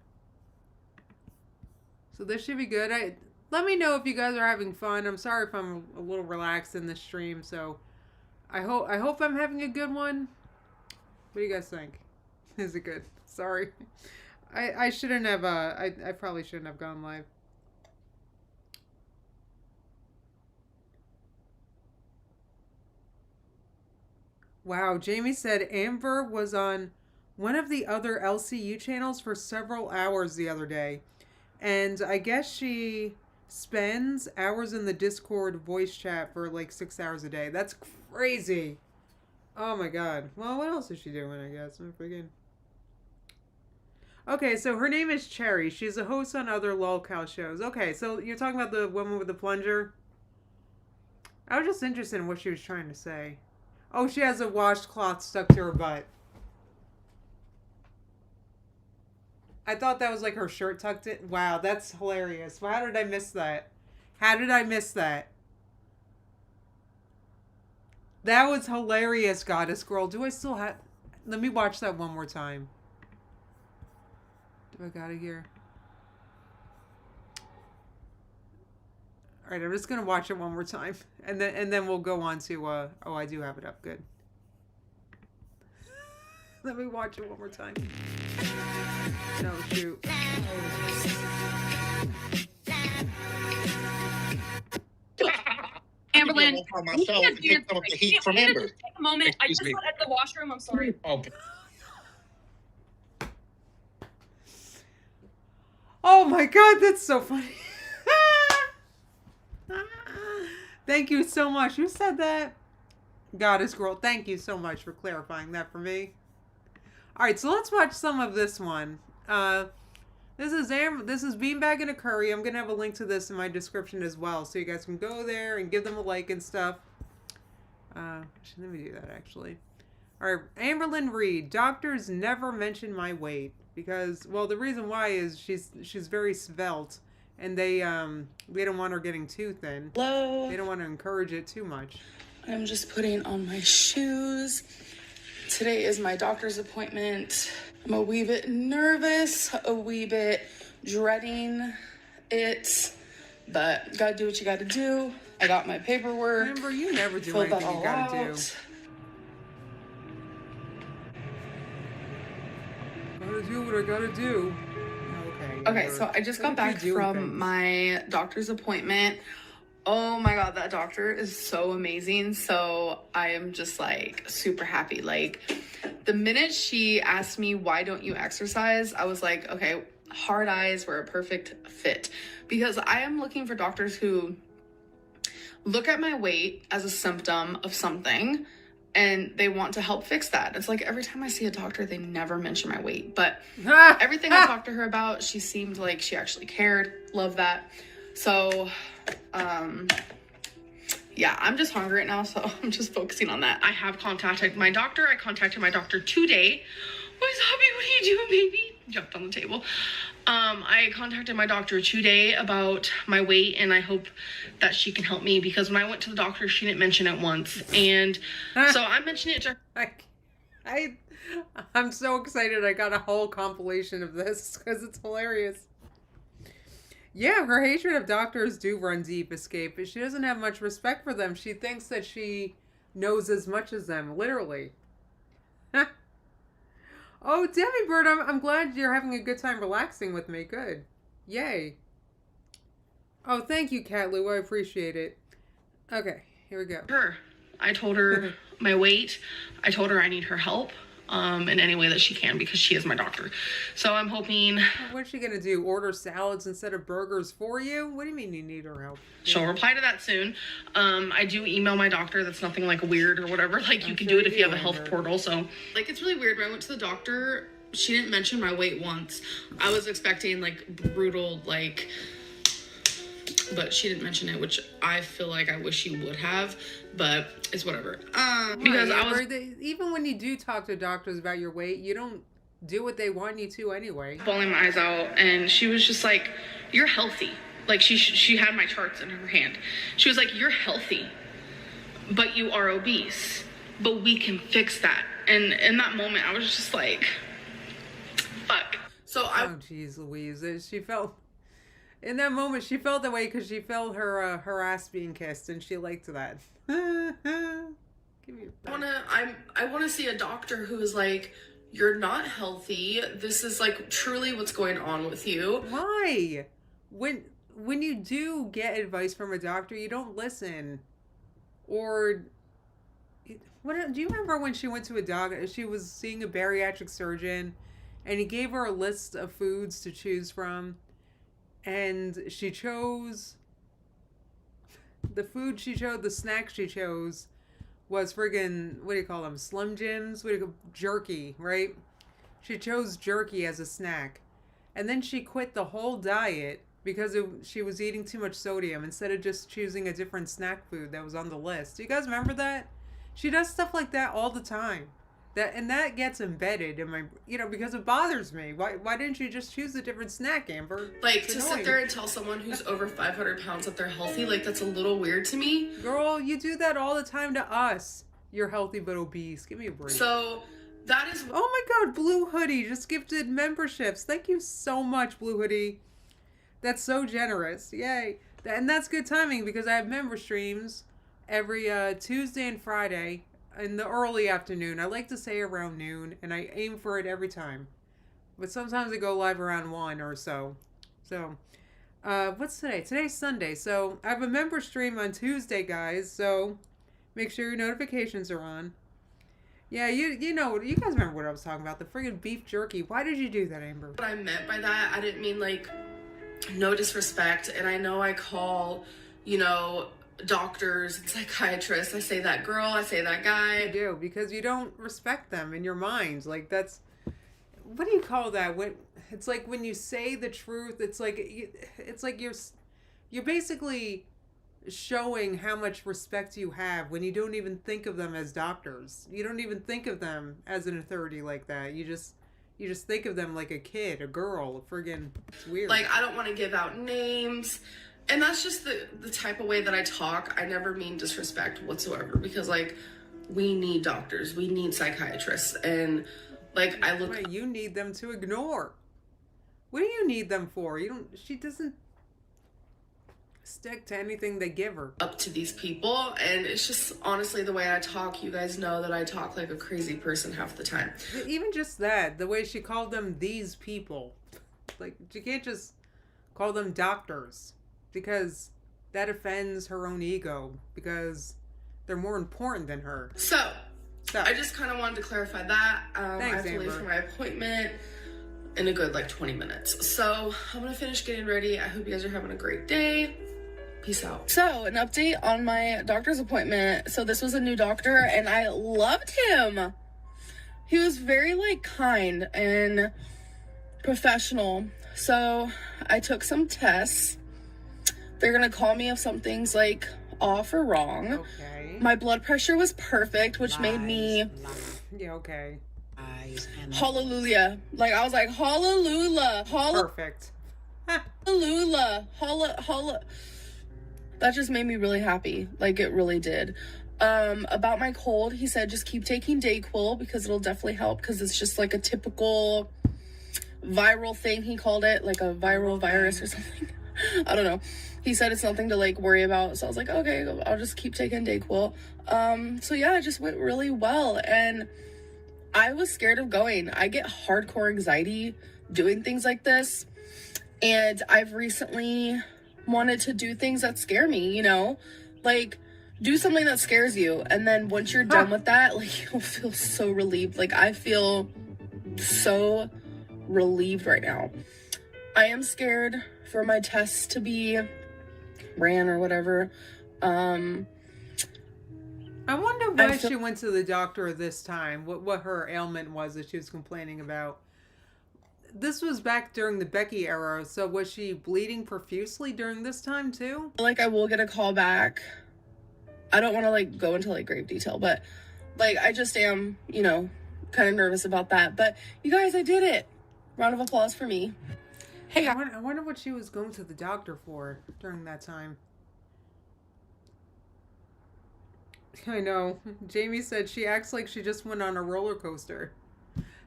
So this should be good. Let me know if you guys are having fun. I'm sorry if I'm a little relaxed in this stream, so I hope I'm having a good one. What do you guys think? Is it good? Sorry. I shouldn't have I probably shouldn't have gone live. Wow, Jamie said Amber was on one of the other LCU channels for several hours the other day. And I guess she spends hours in the Discord voice chat for like 6 hours a day. That's crazy. Oh my god. Well, what else is she doing, I guess? I'm freaking... Okay, so her name is Cherry. She's a host on other lolcow shows. Okay, so you're talking about the woman with the plunger? I was just interested in what she was trying to say. Oh, she has a washcloth stuck to her butt. I thought that was like her shirt tucked in. Wow, that's hilarious. Well, how did I miss that? How did I miss that? That was hilarious, Goddess Girl. Do I still have... Let me watch that one more time. Do I got it here? Alright, I'm just going to watch it one more time. And then we'll go on to... oh, I do have it up. Good. Let me watch it one more time. No, shoot. Amberlyn, take some of the heat from Amber. Take a moment. I just got at the washroom. I'm sorry. Okay. Oh my god, that's so funny. Thank you so much. Who said that? Goddess Girl, thank you so much for clarifying that for me. Alright, so let's watch some of this one. This is Beanbag and a Curry. I'm going to have a link to this in my description as well, so you guys can go there and give them a like and stuff. Let me do that, actually. Alright, Amberlyn Reed. Doctors never mention my weight. Because, well, the reason why is she's very svelte. And they don't want her getting too thin. Hello. They don't want to encourage it too much. I'm just putting on my shoes. Today is my doctor's appointment. I'm a wee bit nervous, a wee bit dreading it, but gotta do what you gotta do. I got my paperwork. Remember, you never do anything you gotta do. Gotta do what I gotta do. Okay, so I just got back from my doctor's appointment. Oh my god, that doctor is so amazing. So I am just like super happy. Like the minute she asked me, why don't you exercise? I was like, okay, hard eyes were a perfect fit, because I am looking for doctors who look at my weight as a symptom of something and they want to help fix that. It's like every time I see a doctor, they never mention my weight, but everything I talked to her about, she seemed like she actually cared. Love that. So, yeah, I'm just hungry right now, so I'm just focusing on that. I have contacted my doctor. I contacted my doctor today. What's up, what are you doing, baby? Jumped on the table. I contacted my doctor today about my weight, and I hope that she can help me, because when I went to the doctor, she didn't mention it once. And so I'm mentioning it to her. I'm so excited. I got a whole compilation of this because it's hilarious. Yeah, her hatred of doctors do run deep, Escape. But she doesn't have much respect for them. She thinks that she knows as much as them, literally. Oh, Debbie Bird, I'm glad you're having a good time relaxing with me. Good. Yay. Oh, thank you, Cat Lou. I appreciate it. Okay, here we go. I told her my weight. I told her I need her help. in any way that she can, because she is my doctor. So I'm hoping. What's she gonna do? Order salads instead of burgers for you? What do you mean you need her help? She'll reply to that soon. I do email my doctor. That's nothing like weird or whatever. Like, you can do it if you have a health portal. So, like, it's really weird. When I went to the doctor, she didn't mention my weight once. I was expecting like brutal, like, but she didn't mention it, which I feel like I wish she would have, but it's whatever. Because I was even when you do talk to doctors about your weight, you don't do what they want you to anyway. bawling my eyes out, and she was just like, "You're healthy." Like, she had my charts in her hand. She was like, "You're healthy, but you are obese. But we can fix that." And in that moment, I was just like, "Fuck." So oh, jeez, Louise. She felt in that moment. She felt that way because she felt her ass being kissed, and she liked that. Give me I wanna see a doctor who is like, "You're not healthy. This is like truly what's going on with you." Why? When you do get advice from a doctor, you don't listen. Or what? Do you remember when she went to a doctor? She was seeing a bariatric surgeon, and he gave her a list of foods to choose from, and she chose the food she chose. The snack she chose was friggin', what do you call them? Slim Jims? What do you call jerky? Right? She chose jerky as a snack, and then she quit the whole diet because she was eating too much sodium instead of just choosing a different snack food that was on the list. Do you guys remember that? She does stuff like that all the time. That gets embedded in my, because it bothers me. Why didn't you just choose a different snack, Amber? Like, to sit there and tell someone who's over 500 pounds that they're healthy, like, that's a little weird to me. Girl, you do that all the time to us. You're healthy but obese. Give me a break. So, that is... Oh my god, Blue Hoodie just gifted memberships. Thank you so much, Blue Hoodie. That's so generous. Yay. And that's good timing because I have member streams every Tuesday and Friday in the early afternoon. I like to say around noon, and I aim for it every time. But sometimes I go live around 1 or so. So, what's today? Today's Sunday. So, I have a member stream on Tuesday, guys. So, make sure your notifications are on. Yeah, you know, you guys remember what I was talking about. The friggin' beef jerky. Why did you do that, Amber? What I meant by that, I didn't mean, like, no disrespect. And I know I call, doctors and psychiatrists. I say that girl, I say that guy. You do, because you don't respect them in your mind. Like, that's, what do you call that? It's like when you say the truth, it's like you're basically showing how much respect you have when you don't even think of them as doctors. You don't even think of them as an authority like that. You just think of them like a kid, a girl, friggin', it's weird. Like, I don't want to give out names. And that's just the type of way that I talk. I never mean disrespect whatsoever, because, like, we need doctors. We need psychiatrists. And, like, I look... Right, you need them to ignore. What do you need them for? She doesn't stick to anything they give her. Up to these people. And it's just, honestly, the way I talk. You guys know that I talk like a crazy person half the time. Even just that, the way she called them these people. Like, you can't just call them doctors. Because that offends her own ego. Because they're more important than her. So I just kind of wanted to clarify that. Thanks, I have to leave Amber. for my appointment in a good, 20 minutes. So I'm going to finish getting ready. I hope you guys are having a great day. Peace out. So, an update on my doctor's appointment. So this was a new doctor, and I loved him. He was very, kind and professional. So I took some tests. They're gonna call me if something's off or wrong. Okay. My blood pressure was perfect, which made me Yeah, okay. hallelujah. I was like, hallelujah. Perfect. Hallelujah. That just made me really happy. It really did. About my cold, he said just keep taking Dayquil because it'll definitely help, because it's just a typical viral thing, he called it, a viral virus or something. I don't know. He said it's nothing to worry about. So I was like, okay, I'll just keep taking Dayquil. So yeah, it just went really well. And I was scared of going. I get hardcore anxiety doing things like this. And I've recently wanted to do things that scare me, do something that scares you, and then once you're done with that, like, you'll feel so relieved. Like, I feel so relieved right now. I am scared for my tests to be ran or whatever. I wonder why she went to the doctor this time. What her ailment was that she was complaining about. This was back during the Becky era, so was she bleeding profusely during this time too? Like, I will get a call back. I don't want to, like, go into, like, grave detail, but, like, I just am, you know, kind of nervous about that. But, you guys, I did it. Round of applause for me. Hey, I wonder what she was going to the doctor for during that time. I know. Jamie said she acts like she just went on a roller coaster.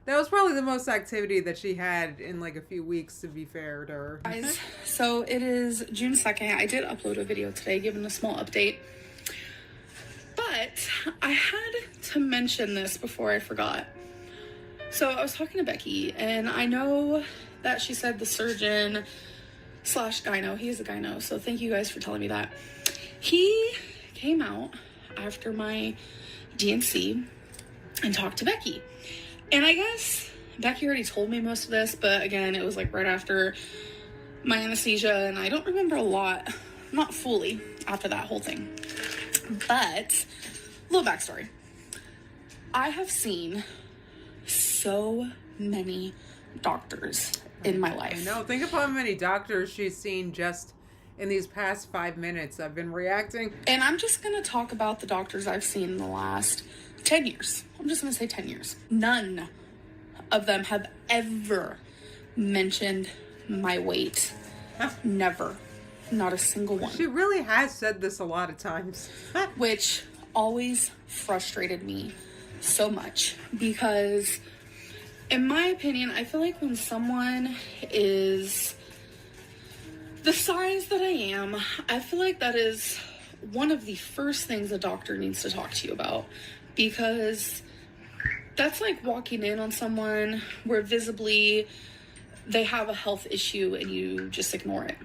That was probably the most activity that she had in like a few weeks, to be fair to her. Guys, so it is June 2nd. I did upload a video today giving a small update. But I had to mention this before I forgot. So I was talking to Becky, and I know that she said the surgeon / gyno, he is a gyno, so thank you guys for telling me that. He came out after my DNC and talked to Becky. And I guess Becky already told me most of this, but again, it was like right after my anesthesia, and I don't remember a lot, not fully, after that whole thing. But, little backstory. I have seen so many doctors in my life. I know. Think of how many doctors she's seen just in these past 5 minutes. I've been reacting. And I'm just going to talk about the doctors I've seen in the last 10 years. I'm just going to say 10 years. None of them have ever mentioned my weight. Never. Not a single one. She really has said this a lot of times. Which always frustrated me so much, because in my opinion, I feel like when someone is the size that I am, I feel like that is one of the first things a doctor needs to talk to you about, because that's like walking in on someone where visibly they have a health issue and you just ignore it.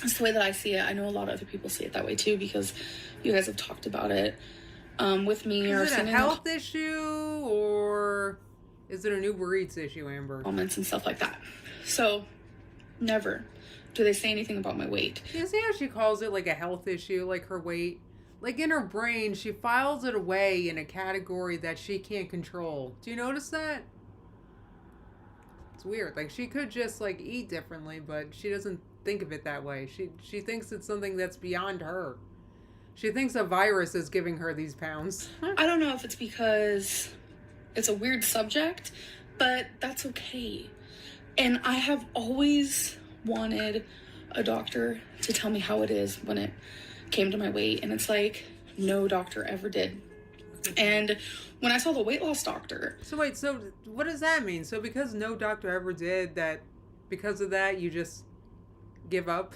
It's the way that I see it. I know a lot of other people see it that way too, because you guys have talked about it with me. Is it a health issue, or is it an Uber Eats issue, Amber? Comments and stuff like that. So, never do they say anything about my weight. You see how she calls it like a health issue, like her weight? Like in her brain, she files it away in a category that she can't control. Do you notice that? It's weird. Like, she could just like eat differently, but she doesn't think of it that way. She thinks it's something that's beyond her. She thinks a virus is giving her these pounds. I don't know if it's because it's a weird subject, but that's okay. And I have always wanted a doctor to tell me how it is when it came to my weight, and it's like no doctor ever did. And when I saw the weight loss doctor... So wait, so what does that mean? So because no doctor ever did that, because of that, you just give up?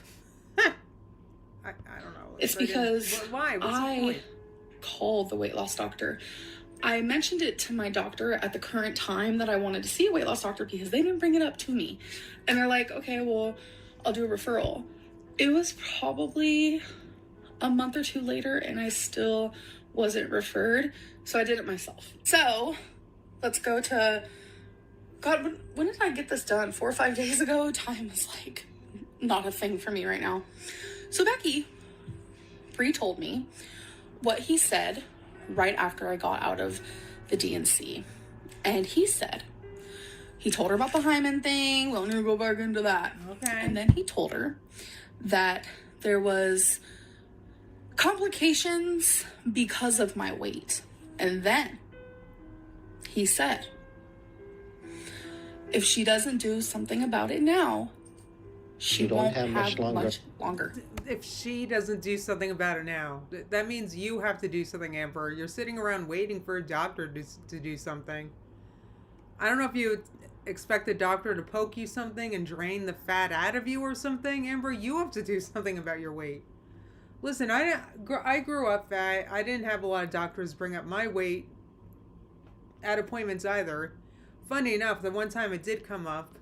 I don't know. It's because why? What's the point? Called the weight loss doctor. I mentioned it to my doctor at the current time that I wanted to see a weight loss doctor, because they didn't bring it up to me. And they're like, okay, well, I'll do a referral. It was probably a month or two later, and I still wasn't referred. So I did it myself. So let's go to... God, when did I get this done? 4 or 5 days ago? Time is like not a thing for me right now. So Becky pre-told me what he said right after I got out of the DNC. And he said, he told her about the hymen thing. We don't need to go back into that. Okay. And then he told her that there was complications because of my weight. And then he said, if she doesn't do something about it now, she won't have much longer. If she doesn't do something about it now, that means you have to do something, Amber. You're sitting around waiting for a doctor to do something. I don't know if you expect a doctor to poke you something and drain the fat out of you or something, Amber. You have to do something about your weight. Listen, I grew up fat. I didn't have a lot of doctors bring up my weight at appointments either. Funny enough, the one time it did come up,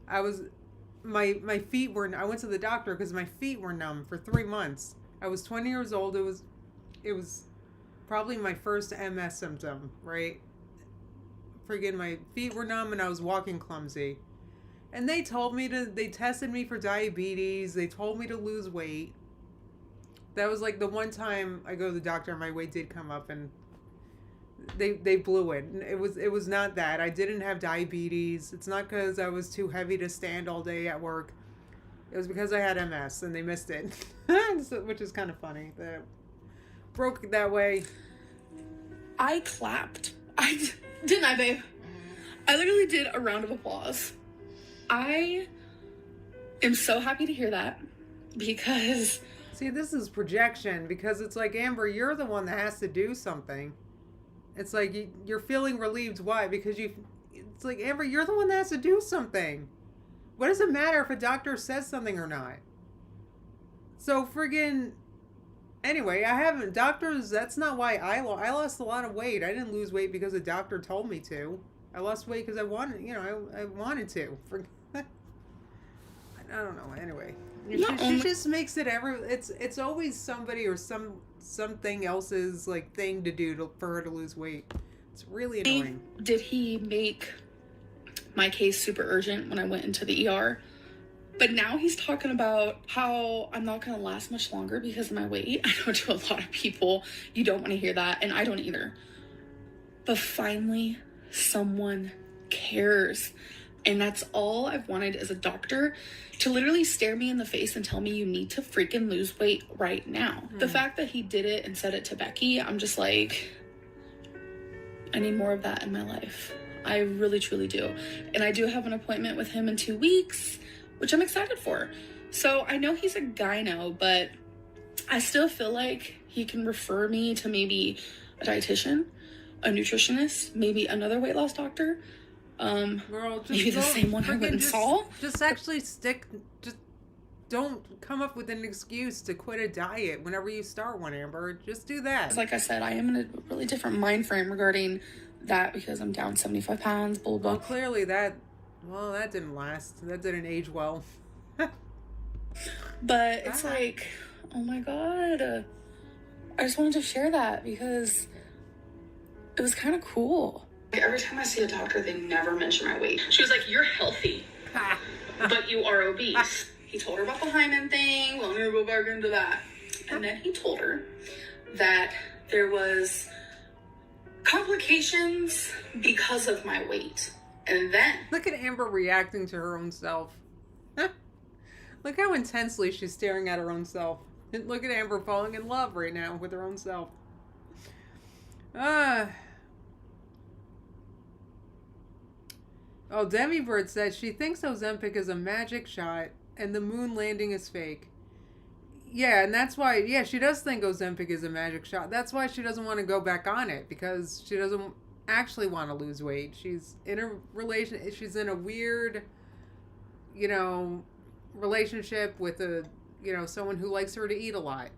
I was, my feet were, I went to the doctor because my feet were numb for 3 months. I was 20 years old. It was probably my first MS symptom, right? Friggin' my feet were numb and I was walking clumsy. And they tested me for diabetes. They told me to lose weight. That was like the one time I go to the doctor and my weight did come up, and they blew it. It was not that. I didn't have diabetes. It's not because I was too heavy to stand all day at work. It was because I had MS and they missed it. Which is kind of funny that it broke that way. I clapped. Didn't I, babe? I literally did a round of applause. I am so happy to hear that, because... See, this is projection, because it's like, Amber, you're the one that has to do something. It's like you're feeling relieved. Why? Because it's like, Amber, you're the one that has to do something. What does it matter if a doctor says something or not? So friggin'... Anyway, doctors, that's not why I lost a lot of weight. I didn't lose weight because a doctor told me to. I lost weight because I wanted, I wanted to. I don't know. Anyway, she just makes it it's always somebody or something else's like thing to do for her to lose weight. It's really annoying. Did he make my case super urgent when I went into the ER? But now he's talking about how I'm not going to last much longer because of my weight. I know to a lot of people, you don't want to hear that, and I don't either. But finally, someone cares. And that's all I've wanted as a doctor, to literally stare me in the face and tell me you need to freaking lose weight right now. The fact that he did it and said it to Becky, I'm just like, I need more of that in my life. I really, truly do. And I do have an appointment with him in 2 weeks, which I'm excited for. So I know he's a gyno, but I still feel like he can refer me to maybe a dietitian, a nutritionist, maybe another weight loss doctor. Girl, maybe the same one I went and saw. Just actually don't come up with an excuse to quit a diet whenever you start one, Amber. Just do that. Like I said, I am in a really different mind frame regarding that, because I'm down 75 pounds, blah, blah. Well, clearly that didn't last. That didn't age well. But it's like, oh my God. I just wanted to share that because it was kind of cool. Every time I see a doctor, they never mention my weight. She was like, you're healthy, but you are obese. He told her about the hymen thing. Well, I'm going to go back into that. And then he told her that there was complications because of my weight. And then... Look at Amber reacting to her own self. Look how intensely she's staring at her own self. And look at Amber falling in love right now with her own self. Oh, Demi Bird said she thinks Ozempic is a magic shot and the moon landing is fake. Yeah, and that's why, she does think Ozempic is a magic shot. That's why she doesn't want to go back on it, because she doesn't actually want to lose weight. She's in a weird, relationship with someone who likes her to eat a lot.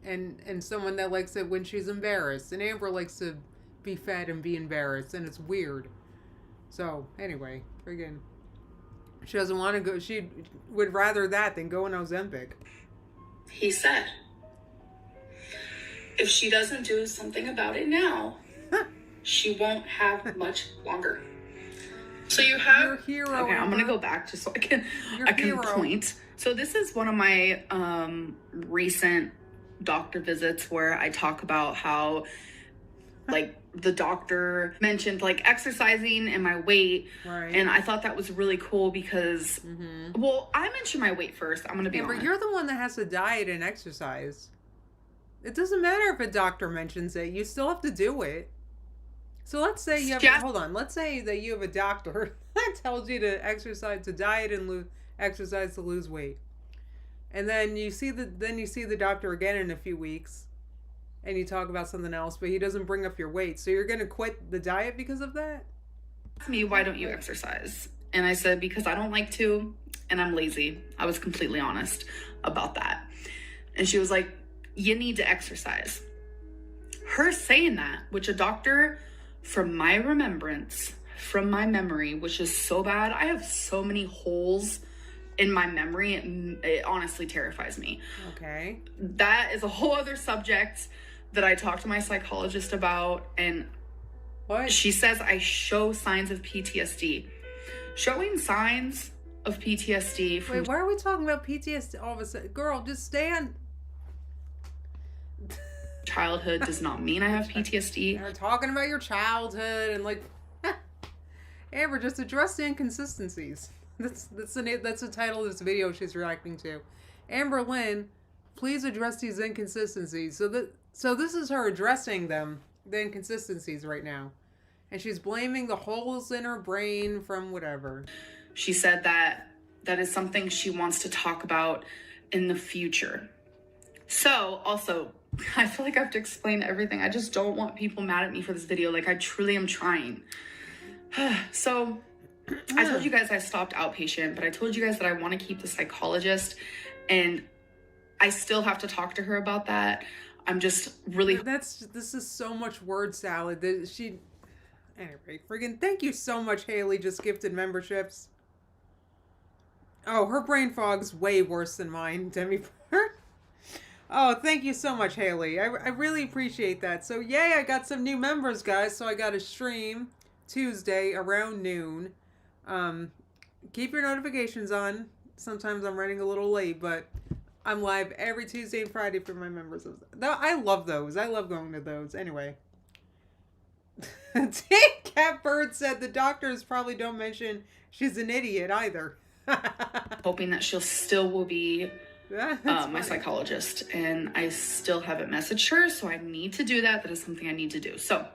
And someone that likes it when she's embarrassed. And Amber likes to be fed and be embarrassed, and it's weird. So, anyway, friggin', she doesn't want to go. She would rather that than go on Ozempic. He said, if she doesn't do something about it now, she won't have much longer. So you have... Your hero. Okay, I'm going to go back just so I can point. So this is one of my recent doctor visits where I talk about how, like, the doctor mentioned like exercising and my weight, right? And I thought that was really cool because well, I mentioned my weight first. I'm gonna be honest. But you're the one that has to diet and exercise. It doesn't matter if a doctor mentions it, you still have to do it. So let's say you have let's say that you have a doctor that tells you to exercise, to diet and exercise to lose weight, and then you see the doctor again in a few weeks and you talk about something else, but he doesn't bring up your weight. So you're going to quit the diet because of that? Asked me, why don't you exercise? And I said, because I don't like to, and I'm lazy. I was completely honest about that. And she was like, you need to exercise. Her saying that, which a doctor, from my remembrance, from my memory, which is so bad, I have so many holes in my memory, it honestly terrifies me. Okay. That is a whole other subject that I talked to my psychologist about, and what? She says I show signs of PTSD. Showing signs of PTSD from... Wait, why are we talking about PTSD all of a sudden? Girl, just stand. Childhood does not mean I have PTSD. We're talking about your childhood and like... Amber, just address the inconsistencies. That's the title of this video she's reacting to. Amber Lynn, please address these inconsistencies. So this is her addressing them, the inconsistencies right now. And she's blaming the holes in her brain from whatever. She said that is something she wants to talk about in the future. So, also, I feel like I have to explain everything. I just don't want people mad at me for this video. Like, I truly am trying. So, I told you guys I stopped outpatient, but I told you guys that I want to keep the psychologist, and I still have to talk to her about that. I'm just really... This is so much word salad. Anyway, friggin' thank you so much, Haley, just gifted memberships. Oh, her brain fog's way worse than mine, Demi. Oh, thank you so much, Haley. I really appreciate that. So, yay, I got some new members, guys. So, I got a stream Tuesday around noon. Keep your notifications on. Sometimes I'm running a little late, but I'm live every Tuesday and Friday for my members. I love those. I love going to those. Anyway. Catbird said the doctors probably don't mention she's an idiot either. Hoping that she'll still will be my psychologist, and I still haven't messaged her, so I need to do that. That is something I need to do. So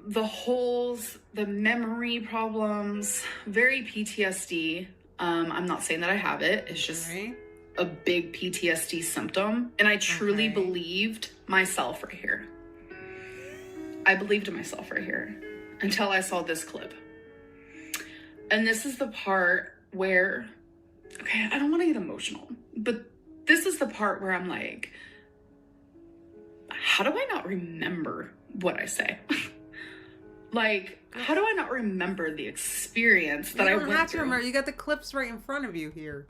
the holes, the memory problems, very PTSD. I'm not saying that I have it. It's just a big PTSD symptom, and I truly believed myself right here. I believed in myself right here until I saw this clip. And this is the part where, okay, I don't want to get emotional, but this is the part where I'm like, how do I not remember what I say? Like, how do I not remember the experience that I went through? You don't have to remember. You got the clips right in front of you here.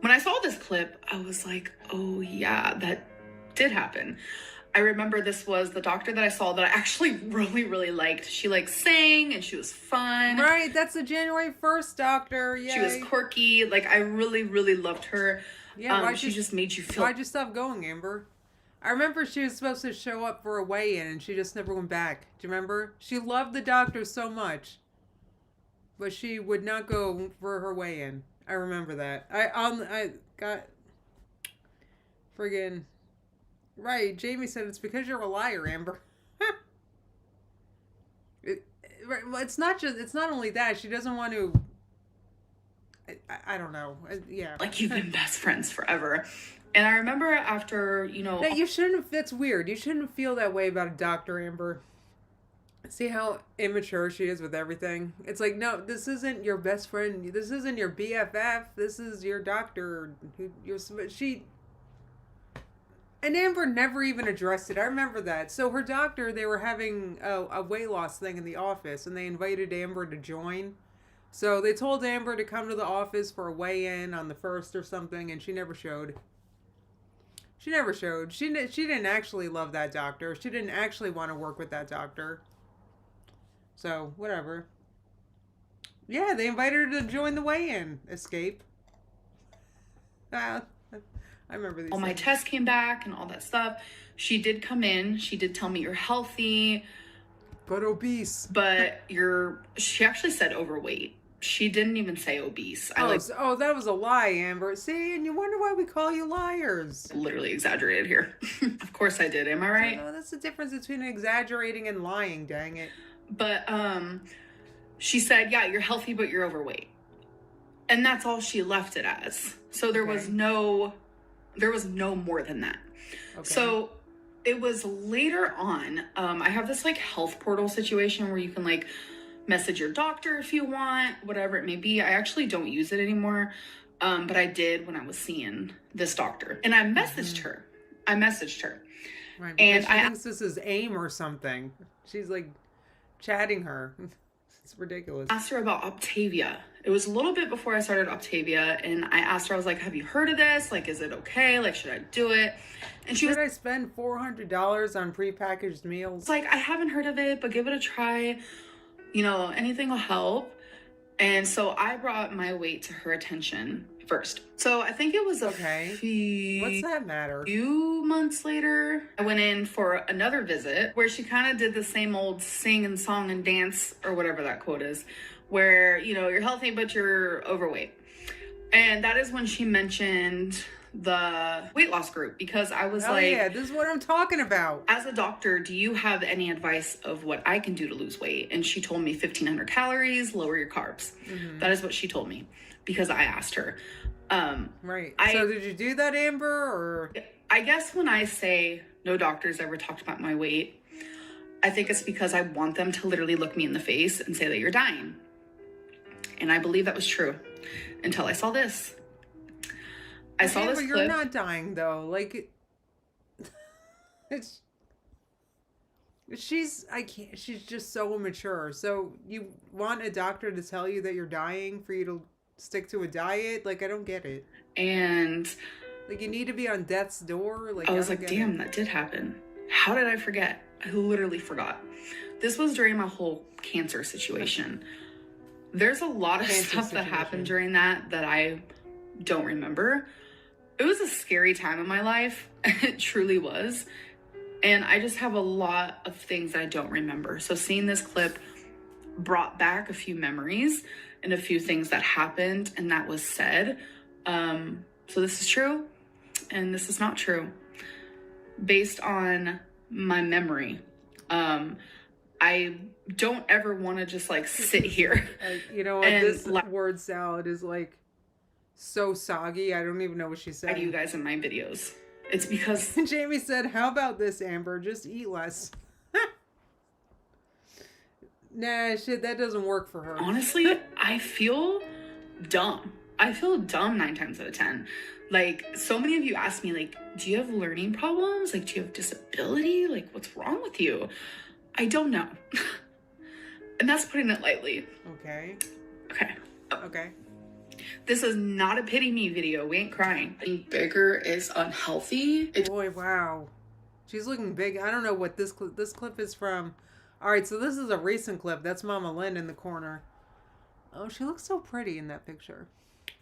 When I saw this clip, I was like, oh yeah, that did happen. I remember this was the doctor that I saw that I actually really, really liked. She like sang and she was fun. Right, that's the January 1st doctor. Yay. She was quirky. Like, I really, really loved her. Yeah, she just made you feel... Why'd you stop going, Amber? I remember she was supposed to show up for a weigh-in and she just never went back. Do you remember? She loved the doctor so much, but she would not go for her weigh-in. I remember that. I got friggin'... Right, Jamie said it's because you're a liar, Amber. It's not only that, she doesn't want to... I don't know. Yeah. Like, you've been best friends forever. And I remember after, That you shouldn't... That's weird. You shouldn't feel that way about a doctor, Amber. See how immature she is with everything? It's like, no, this isn't your best friend. This isn't your BFF. This is your doctor. And Amber never even addressed it. I remember that. So her doctor, they were having a weight loss thing in the office, and they invited Amber to join. So they told Amber to come to the office for a weigh-in on the 1st or something, and she never showed. She never showed. She didn't actually love that doctor. She didn't actually want to work with that doctor. So, whatever. Yeah, they invited her to join the weigh-in. Escape. I remember these. All my tests came back and all that stuff. She did come in. She did tell me you're healthy, but obese. But she actually said overweight. She didn't even say obese. That was a lie, Amber. See, and you wonder why we call you liars. Literally exaggerated here. Of course I did. Am I right? No, that's the difference between exaggerating and lying, dang it. But she said, yeah, you're healthy, but you're overweight. And that's all she left it as. So there was no more than that. Okay. So it was later on, I have this like health portal situation where you can like message your doctor if you want, whatever it may be. I actually don't use it anymore. But I did when I was seeing this doctor, and I messaged her. Right, and she thinks this is AIM or something. She's like chatting her. It's ridiculous. Asked her about Optavia, It was a little bit before I started Optavia, and I asked her, I was like, have you heard of this? Like, is it okay? Like, should I do it? And she was I spend $400 on prepackaged meals? like, I haven't heard of it, but give it a try. You know, anything will help. And so I brought my weight to her attention first. So I think it was what's that matter? A few months later, I went in for another visit where she kind of did the same old sing and song and dance, or whatever that quote is, where, you know, you're healthy, but you're overweight. And that is when she mentioned the weight loss group, because I was like, yeah, this is what I'm talking about. As a doctor, do you have any advice of what I can do to lose weight? And she told me 1,500 calories, lower your carbs. That is what she told me, because I asked her. Right. So did you do that, Amber? Or I guess when I say no doctors ever talked about my weight, I think it's because I want them to literally look me in the face and say that you're dying. And I believe that was true until I saw this. I saw this clip. You're not dying though. Like, it's she's just so immature. So you want a doctor to tell you that you're dying for you to stick to a diet? Like, I don't get it. And like, you need to be on death's door. Like, I was like, damn, that did happen. How did I forget? I literally forgot. This was during my whole cancer situation. There's a lot of stuff that happened during that I don't remember. It was a scary time in my life. It truly was. And I just have a lot of things I don't remember. So seeing this clip brought back a few memories and a few things that happened and that was said. So this is true and this is not true. Based on my memory, I don't ever want to just like sit here. You know what? This word salad is like so soggy. I don't even know what she said. I do you guys in my videos. It's because Jamie said, how about this, Amber? Just eat less. Nah, shit, that doesn't work for her. Honestly, I feel dumb. I feel dumb 9 times out of 10. Like, so many of you ask me, like, do you have learning problems? Like, do you have disability? Like, what's wrong with you? I don't know. And that's putting it lightly. Okay. Okay. Okay. This is not a pity me video. We ain't crying. Being bigger is unhealthy. Boy, wow. She's looking big. I don't know what this clip is from. All right, so this is a recent clip. That's Mama Lynn in the corner. Oh, she looks so pretty in that picture.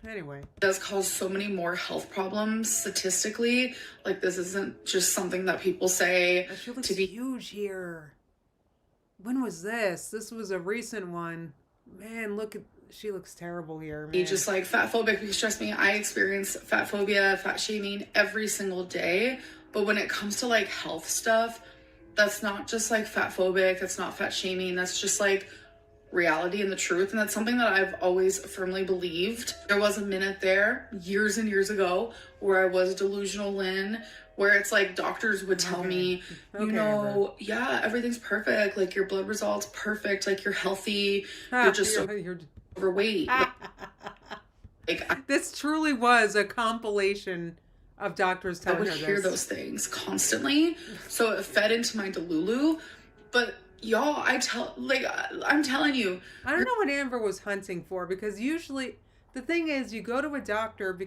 Anyway. It does cause so many more health problems statistically. Like, this isn't just something that people say. She looks huge here. When was this? This was a recent one. Man, look at... She looks terrible here, man. You just like fat phobic, because trust me, I experience fat phobia, fat shaming every single day. But when it comes to like health stuff, that's not just like fat phobic, that's not fat shaming, that's just like reality and the truth. And that's something that I've always firmly believed. There was a minute there years and years ago where I was delusional Lynn, where it's like doctors would tell me, you know, yeah, everything's perfect. Like, your blood results perfect. Like, you're healthy. You're just you're overweight. This truly was a compilation of doctors telling her this. I would hear those things constantly, so it fed into my delulu. But y'all, I'm telling you, I don't know what Amber was hunting for, because usually the thing is, you go to a doctor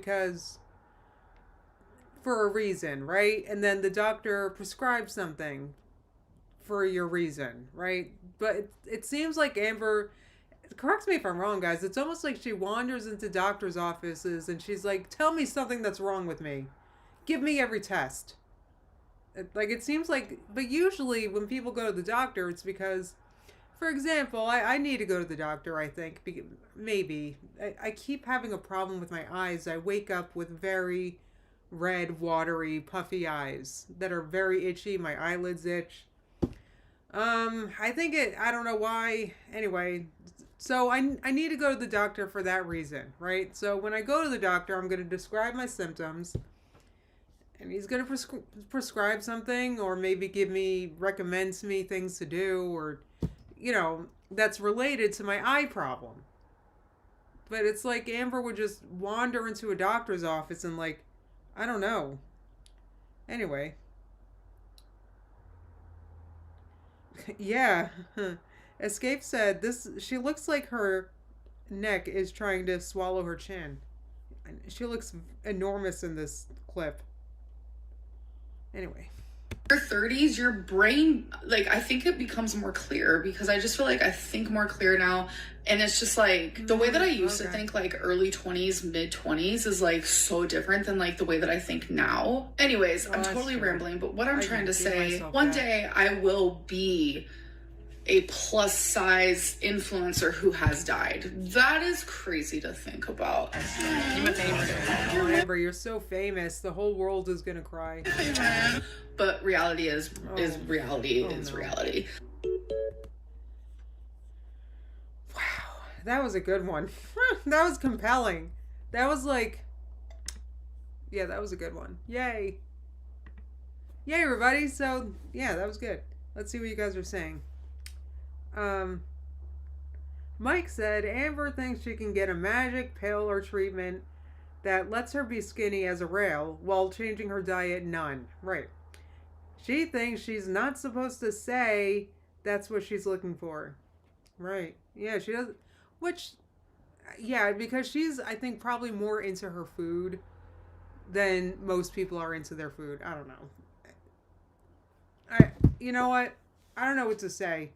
for a reason, right? And then the doctor prescribes something for your reason, right? But it seems like Amber, correct me if I'm wrong, guys, it's almost like she wanders into doctor's offices and she's like, tell me something that's wrong with me. Give me every test. Like, it seems like, but usually when people go to the doctor, it's because, for example, I need to go to the doctor, I think, maybe. I keep having a problem with my eyes. I wake up with very red, watery, puffy eyes that are very itchy. My eyelids itch. I don't know why. Anyway, so I need to go to the doctor for that reason, right? So when I go to the doctor, I'm going to describe my symptoms, and he's going to prescribe something, or maybe recommends me things to do, or, you know, that's related to my eye problem. But it's like Amber would just wander into a doctor's office and, like, I don't know. Anyway. Yeah. Escape said, she looks like her neck is trying to swallow her chin. She looks enormous in this clip. Anyway. Your 30s, your brain, like, I think it becomes more clear because I just feel like I think more clear now. And it's just like the way that I used to think, like early 20s, mid 20s is like so different than like the way that I think now. Anyways, I'm totally rambling, but what I'm trying to say, one day I will be a plus size influencer who has died. That is crazy to think about. Amber, you're so famous. The whole world is gonna cry. But reality is reality. Wow, that was a good one. That was compelling. That was like, yeah, that was a good one. Yay. Yay, everybody. So, yeah, that was good. Let's see what you guys are saying. Mike said Amber thinks she can get a magic pill or treatment that lets her be skinny as a rail while changing her diet none. Right. She thinks she's not supposed to say that's what she's looking for. Right. Yeah, she does. Which, yeah, because she's, I think, probably more into her food than most people are into their food. I don't know. You know what? I don't know what to say.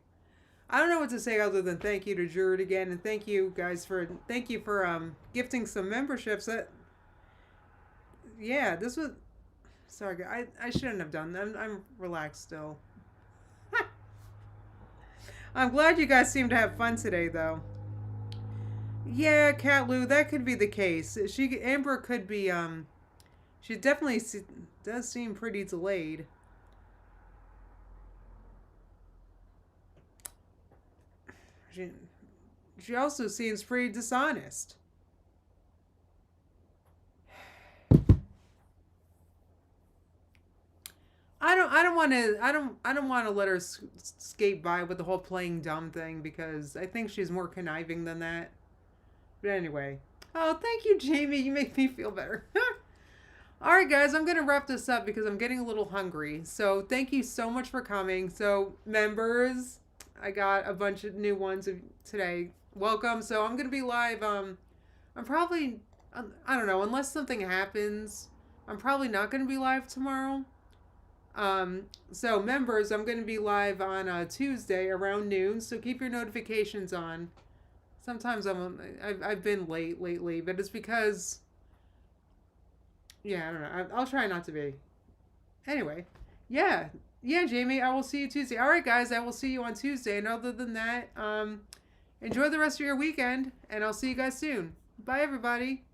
I don't know what to say other than thank you to Jared again, and thank you guys for gifting some memberships. Yeah, this was, sorry, I shouldn't have done that. I'm relaxed still. I'm glad you guys seem to have fun today, though. Yeah, Cat Lou, that could be the case. Amber could be she definitely does seem pretty delayed. She also seems pretty dishonest. I don't want to let her skate by with the whole playing dumb thing because I think she's more conniving than that. But anyway. Oh, thank you, Jamie. You make me feel better. All right, guys, I'm going to wrap this up because I'm getting a little hungry. So thank you so much for coming. So members, I got a bunch of new ones today. Welcome. So I'm going to be live. I'm probably, I don't know, unless something happens, I'm probably not going to be live tomorrow. So members, I'm going to be live on Tuesday around noon. So keep your notifications on. Sometimes I've been late lately, but it's because, yeah, I don't know. I'll try not to be. Anyway, yeah, Jamie, I will see you Tuesday. All right, guys, I will see you on Tuesday. And other than that, enjoy the rest of your weekend, and I'll see you guys soon. Bye, everybody.